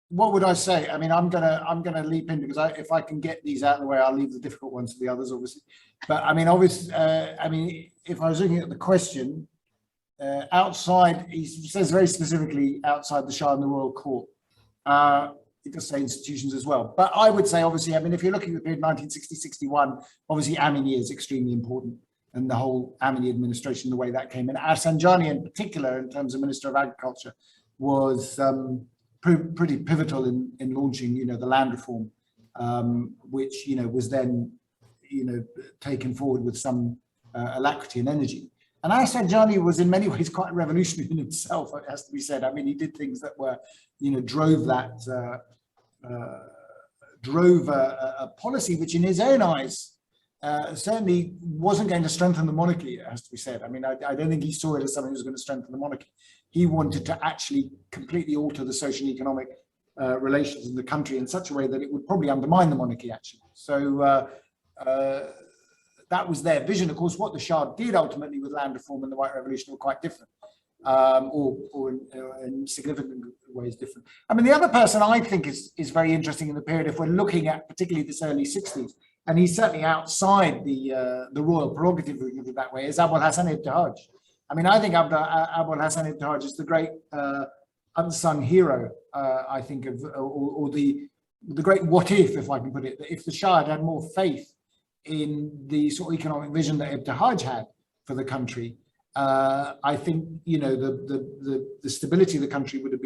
What would I say? I mean, I'm gonna leap in, because if I can get these out of the way, I'll leave the difficult ones to the others, obviously. But I mean, obviously, if I was looking at the question, outside, he says very specifically outside the Shah and the Royal Court. It does say institutions as well. But I would say, obviously, I mean, if you're looking at the period 1960-61, obviously Amini is extremely important, and the whole Amini administration, the way that came in. Arsanjani in particular, in terms of Minister of Agriculture, was pretty pivotal in launching, you know, the land reform, which, you know, was then, you know, taken forward with some alacrity and energy. And Arsanjani was in many ways quite revolutionary in himself, it has to be said. I mean, he did things that were, you know, drove a policy which in his own eyes certainly wasn't going to strengthen the monarchy, it has to be said. I mean, I don't think he saw it as something that was going to strengthen the monarchy. He wanted to actually completely alter the social and economic relations in the country in such a way that it would probably undermine the monarchy, actually. So that was their vision. Of course, what the Shah did ultimately with land reform and the White Revolution were quite different, or in significant ways different. I mean, the other person I think is very interesting in the period, if we're looking at particularly this early 60s, and he's certainly outside the royal prerogative that way, is Abul Hassan Ibtihaj. I mean, I think Abul Hassan Ibtihaj is the great unsung hero, I think, or the great what if I can put it, if the Shah had more faith in the sort of economic vision that Ibtihaj had for the country, I think, you know, the stability of the country would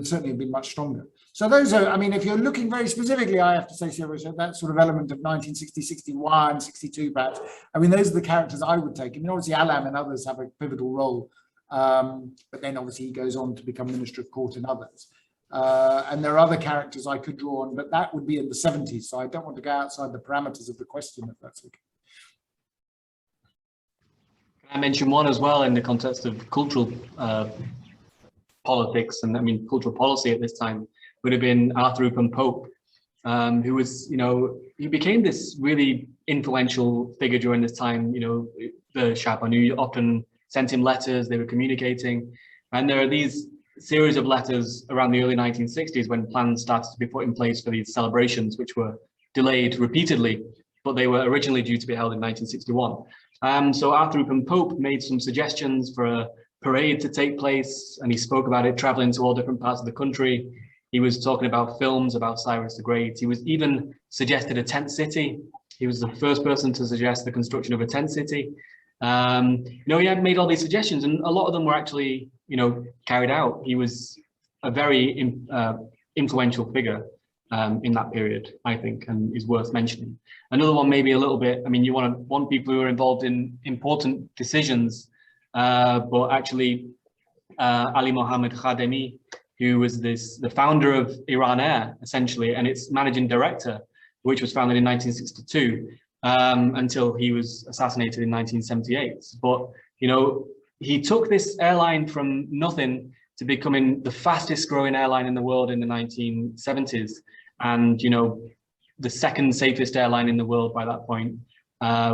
certainly have been much stronger. So those are, I mean, if you're looking very specifically, I have to say, that sort of element of 1960, 61, 62 perhaps, I mean, those are the characters I would take. I mean, obviously Alam and others have a pivotal role, but then obviously he goes on to become Minister of Court and others. And there are other characters I could draw on, but that would be in the 70s. So I don't want to go outside the parameters of the question, if that's okay. Can I mention one as well in the context of cultural politics, and I mean cultural policy at this time, would have been Arthur Upton Pope, who was, you know, he became this really influential figure during this time. You know, the Shah Banu often sent him letters, they were communicating, and there are these series of letters around the early 1960s when plans started to be put in place for these celebrations, which were delayed repeatedly, but they were originally due to be held in 1961. So Arthur Upton Pope made some suggestions for a parade to take place, and he spoke about it traveling to all different parts of the country. He was talking about films about Cyrus the Great. He was even suggested a tent city. He was the first person to suggest the construction of a tent city. You know, he had made all these suggestions, and a lot of them were actually, you know, carried out. He was a very influential figure in that period, I think, and is worth mentioning. Another one, maybe a little bit, I mean, you want people who are involved in important decisions, but actually Ali Mohammed Khademi, who was the founder of Iran Air, essentially, and its managing director, which was founded in 1962, until he was assassinated in 1978. But, you know, he took this airline from nothing to becoming the fastest growing airline in the world in the 1970s. And, you know, the second safest airline in the world by that point,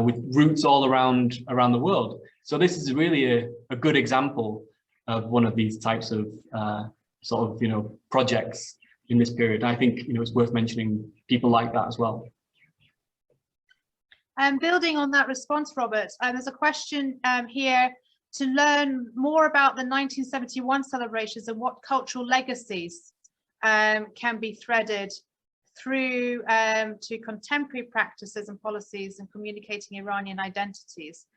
with routes all around the world. So this is really a good example of one of these types of sort of, you know, projects in this period. I think, you know, it's worth mentioning people like that as well. And building on that response, Robert, there's a question here to learn more about the 1971 celebrations and what cultural legacies can be threaded through to contemporary practices and policies and communicating Iranian identities,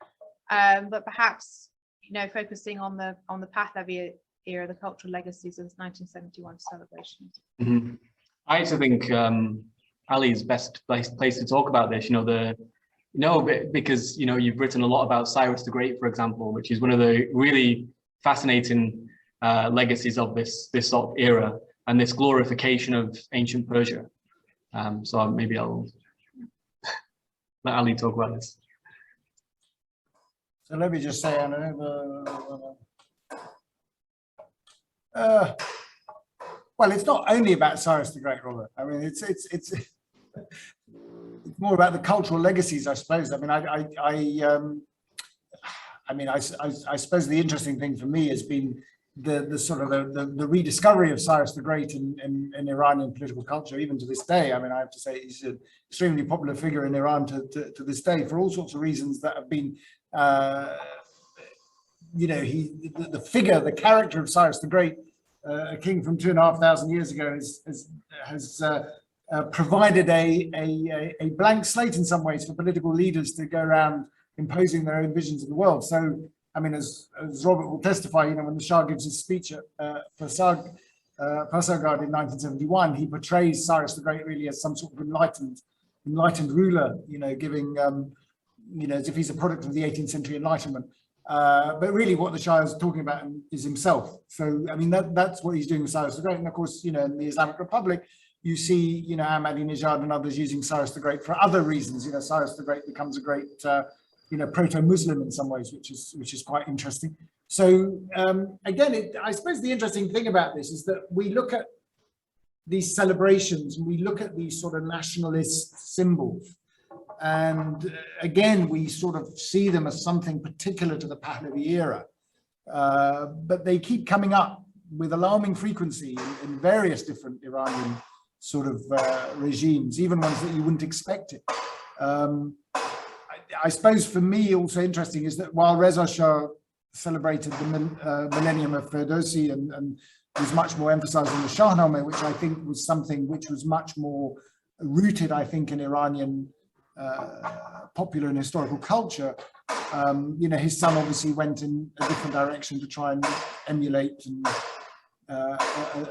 but perhaps, you know, focusing on the Pahlavi era, the cultural legacies of the 1971 celebrations. Mm-hmm. I actually think Ali is best place to talk about this. Because you know, you've written a lot about Cyrus the Great, for example, which is one of the really fascinating legacies of this sort of era and this glorification of ancient Persia. So maybe I'll let Ali talk about this. So let me just say, well, it's not only about Cyrus the Great, Robert. I mean, it's more about the cultural legacies, I suppose. I mean, I suppose the interesting thing for me has been the sort of the rediscovery of Cyrus the Great in Iranian political culture, even to this day. I mean, I have to say he's an extremely popular figure in Iran to this day for all sorts of reasons that have been, you know, the character of Cyrus the Great, a king from 2,500 years ago, has provided a blank slate in some ways for political leaders to go around imposing their own visions of the world. So, I mean, as Robert will testify, you know, when the Shah gives his speech at Pesaran in 1971, he portrays Cyrus the Great really as some sort of enlightened ruler, you know, giving, you know, as if he's a product of the 18th century Enlightenment. But really what the Shah is talking about is himself. So, I mean, that's what he's doing with Cyrus the Great. And of course, you know, in the Islamic Republic, you see, you know, Ahmadinejad and others using Cyrus the Great for other reasons. You know, Cyrus the Great becomes a great, you know, proto-Muslim in some ways, which is quite interesting. So again, I suppose the interesting thing about this is that we look at these celebrations and we look at these sort of nationalist symbols, and again, we sort of see them as something particular to the Pahlavi era, but they keep coming up with alarming frequency in various different Iranian sort of regimes, even ones that you wouldn't expect it. I suppose for me also interesting is that while Reza Shah celebrated the millennium of Ferdowsi and was much more emphasized in the Shahnameh, which I think was something which was much more rooted, I think, in Iranian popular and historical culture, you know, his son obviously went in a different direction to try and emulate and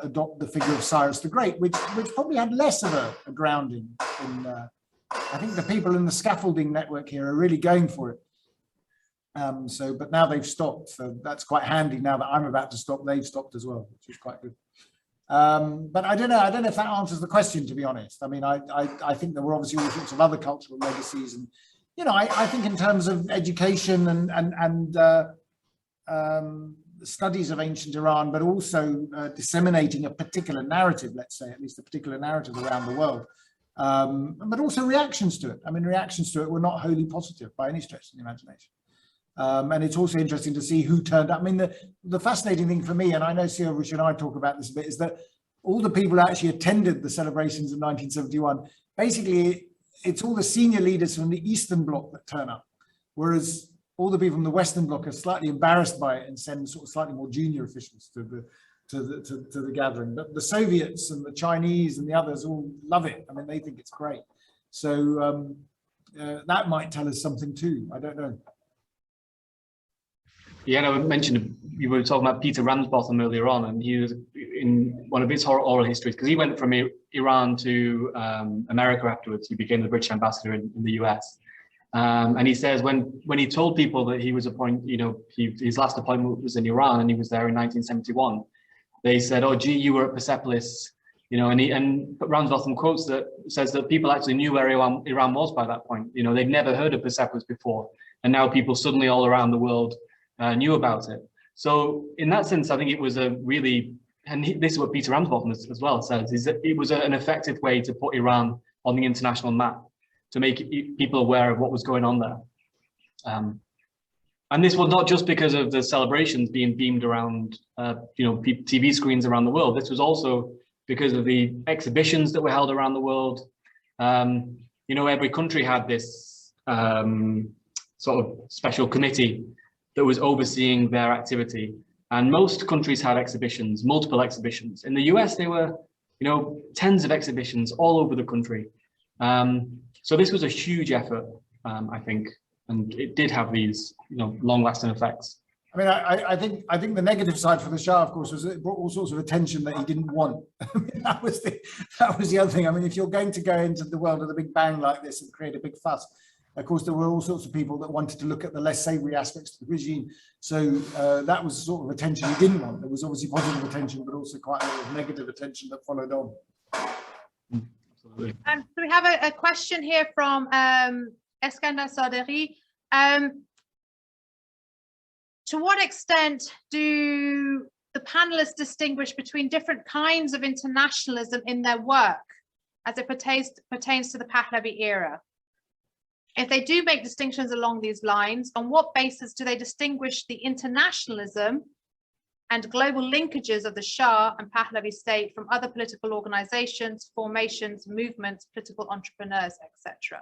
adopt the figure of Cyrus the Great, which probably had less of a grounding in, I think the people in the scaffolding network here are really going for it. But now they've stopped, so that's quite handy. Now that I'm about to stop, they've stopped as well, which is quite good. But I don't know if that answers the question, to be honest. I mean, I think there were obviously all sorts of other cultural legacies, and you know, I think in terms of education and studies of ancient Iran, but also disseminating a particular narrative, let's say, at least a particular narrative around the world, but also reactions to it. I mean, reactions to it were not wholly positive by any stretch of the imagination. And it's also interesting to see who turned up. I mean, the fascinating thing for me, and I know Siobhan and I talk about this a bit, is that all the people who actually attended the celebrations of 1971, basically, it's all the senior leaders from the Eastern Bloc that turn up, whereas all the people from the Western Bloc are slightly embarrassed by it and send sort of slightly more junior officials to the gathering. But the Soviets and the Chinese and the others all love it. I mean, they think it's great. So that might tell us something too. I don't know. Yeah, I mentioned you were talking about Peter Ramsbottom earlier on, and he was in one of his oral histories, because he went from Iran to America afterwards. He became the British ambassador in the US. And he says when he told people that he was appointed, you know, his last appointment was in Iran and he was there in 1971, they said, "Oh, gee, you were at Persepolis," you know. And Ramsbottom quotes that, says that people actually knew where Iran was by that point. You know, they'd never heard of Persepolis before, and now people suddenly all around the world knew about it. So in that sense, I think it was a really, and this is what Peter Ramsbottom as well says, is that it was an effective way to put Iran on the international map to make people aware of what was going on there. And this was not just because of the celebrations being beamed around, TV screens around the world. This was also because of the exhibitions that were held around the world. Every country had this sort of special committee that was overseeing their activity. And most countries had exhibitions, multiple exhibitions. In the US, there were, tens of exhibitions all over the country. So this was a huge effort, I think, and it did have these, long-lasting effects. I mean, I think the negative side for the Shah, of course, was it brought all sorts of attention that he didn't want. I mean, that was the other thing. I mean, if you're going to go into the world with a big bang like this and create a big fuss, of course, there were all sorts of people that wanted to look at the less savoury aspects of the regime. So that was the sort of attention he didn't want. There was obviously positive attention, but also quite a lot of negative attention that followed on. Absolutely. So we have a question here from Eskandar Saderi. To what extent do the panelists distinguish between different kinds of internationalism in their work as it pertains to the Pahlavi era? If they do make distinctions along these lines, on what basis do they distinguish the internationalism and global linkages of the Shah and Pahlavi state from other political organizations, formations, movements, political entrepreneurs, etc.?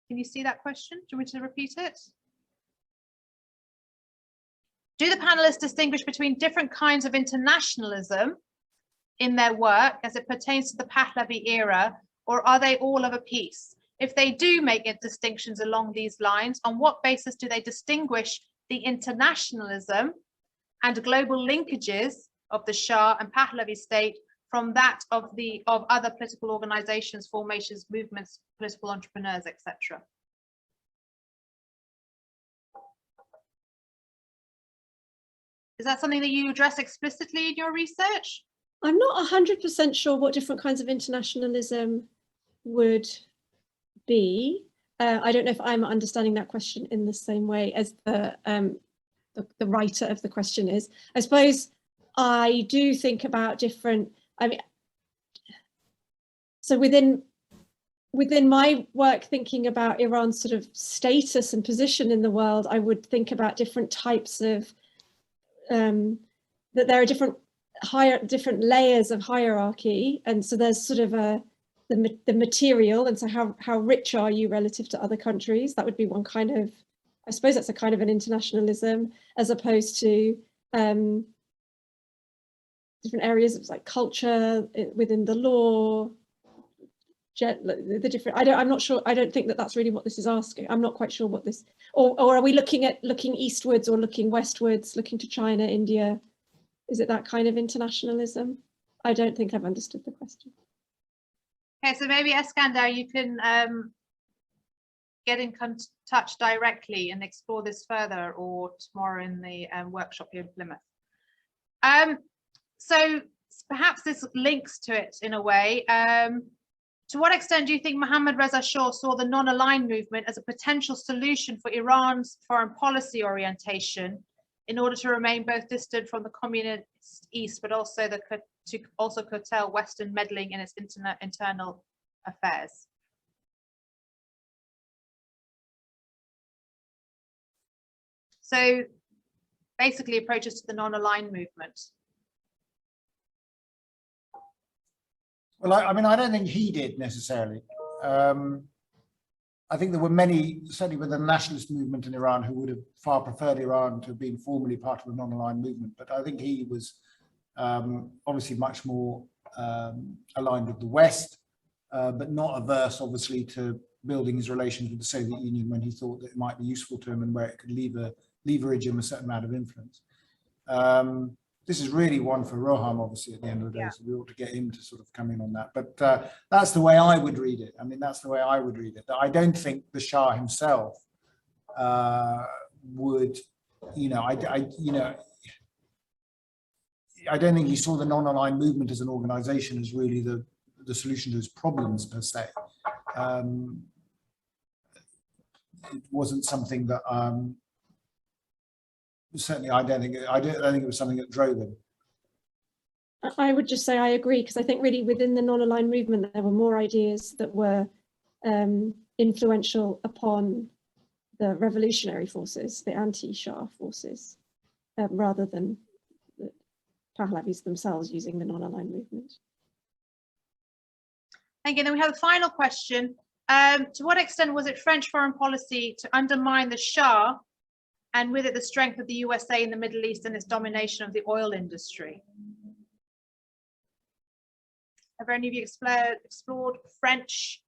Can you see that question? Do you want me to repeat it? Do the panelists distinguish between different kinds of internationalism in their work as it pertains to the Pahlavi era, or are they all of a piece? If they do make distinctions along these lines, on what basis do they distinguish the internationalism and global linkages of the Shah and Pahlavi state from that of other political organizations, formations, movements, political entrepreneurs, etc.? Is that something that you address explicitly in your research? I'm not 100% sure what different kinds of internationalism would be. I don't know if I'm understanding that question in the same way as the writer of the question is. I suppose I do think about different, so within my work thinking about Iran's sort of status and position in the world, I would think about different types of, that there are different layers of hierarchy. And so there's sort of the material, and so how rich are you relative to other countries? That would be one kind of, I suppose that's a kind of an internationalism, as opposed to different areas of like culture within the law, the different, I'm not sure, I don't think that that's really what this is asking. I'm not quite sure what this, or are we looking eastwards or looking westwards, looking to China, India? Is it that kind of internationalism? I don't think I've understood the question. Okay, so maybe Eskandar, you can get in touch directly and explore this further, or tomorrow in the workshop here in Plymouth. So perhaps this links to it in a way. To what extent do you think Mohammad Reza Shah saw the non-aligned movement as a potential solution for Iran's foreign policy orientation in order to remain both distant from the communist East, but also to also curtail Western meddling in its internal affairs? So basically approaches to the non-aligned movement. Well, I mean, I don't think he did necessarily. I think there were many, certainly within the nationalist movement in Iran, who would have far preferred Iran to have been formally part of the non-aligned movement. But I think he was obviously much more aligned with the West, but not averse, obviously, to building his relations with the Soviet Union when he thought that it might be useful to him and where it could leverage him a certain amount of influence. This is really one for Roham, obviously, at the end of the day, so we ought to get him to sort of come in on that. But that's the way I would read it. I mean, that's the way I would read it. I don't think the Shah himself would, I don't think he saw the non-aligned movement as an organization as really the solution to his problems per se. It wasn't something that certainly I don't think it was something that drove him. I would just say I agree, because I think really within the non-aligned movement there were more ideas that were influential upon the revolutionary forces, the anti-Shah forces, rather than the Pahlavis themselves using the non-aligned movement. Thank you. Then we have the final question. To what extent was it French foreign policy to undermine the Shah, and with it the strength of the USA in the Middle East and its domination of the oil industry? Have any of you explored French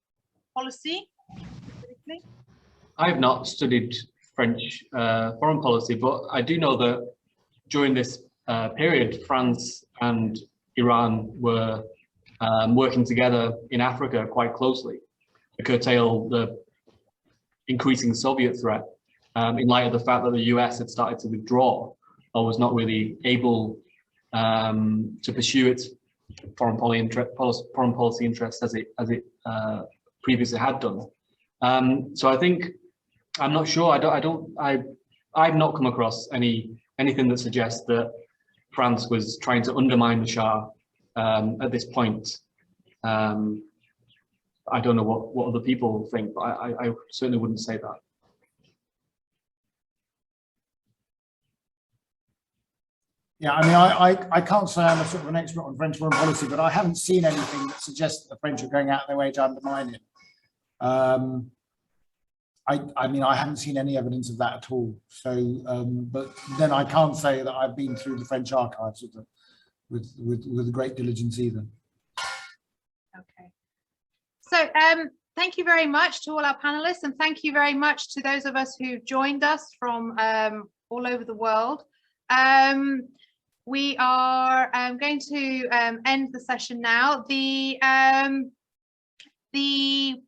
policy? I have not studied French foreign policy, but I do know that during this period, France and Iran were working together in Africa quite closely to curtail the increasing Soviet threat, in light of the fact that the US had started to withdraw or was not really able to pursue its foreign policy interests as it previously had done. So I think, I'm not sure. I've not come across anything that suggests that France was trying to undermine the Shah at this point. I don't know what other people think, but I certainly wouldn't say that. Yeah, I mean, I can't say I'm a sort of an expert on French foreign policy, but I haven't seen anything that suggests that the French are going out of their way to undermine it. I mean, I haven't seen any evidence of that at all. So, but then I can't say that I've been through the French archives with great diligence either. Okay. So, thank you very much to all our panelists, and thank you very much to those of us who joined us from all over the world. We are going to end the session now. The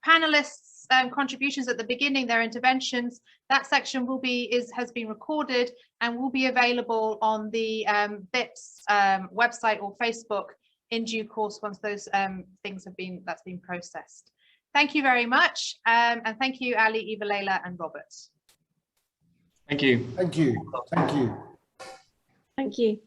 panelists' contributions at the beginning, their interventions, that section has been recorded and will be available on the BIPS website or Facebook in due course once those things that's been processed. Thank you very much, and thank you, Ali, Evaleila, and Robert. Thank you. Thank you. Thank you. Thank you.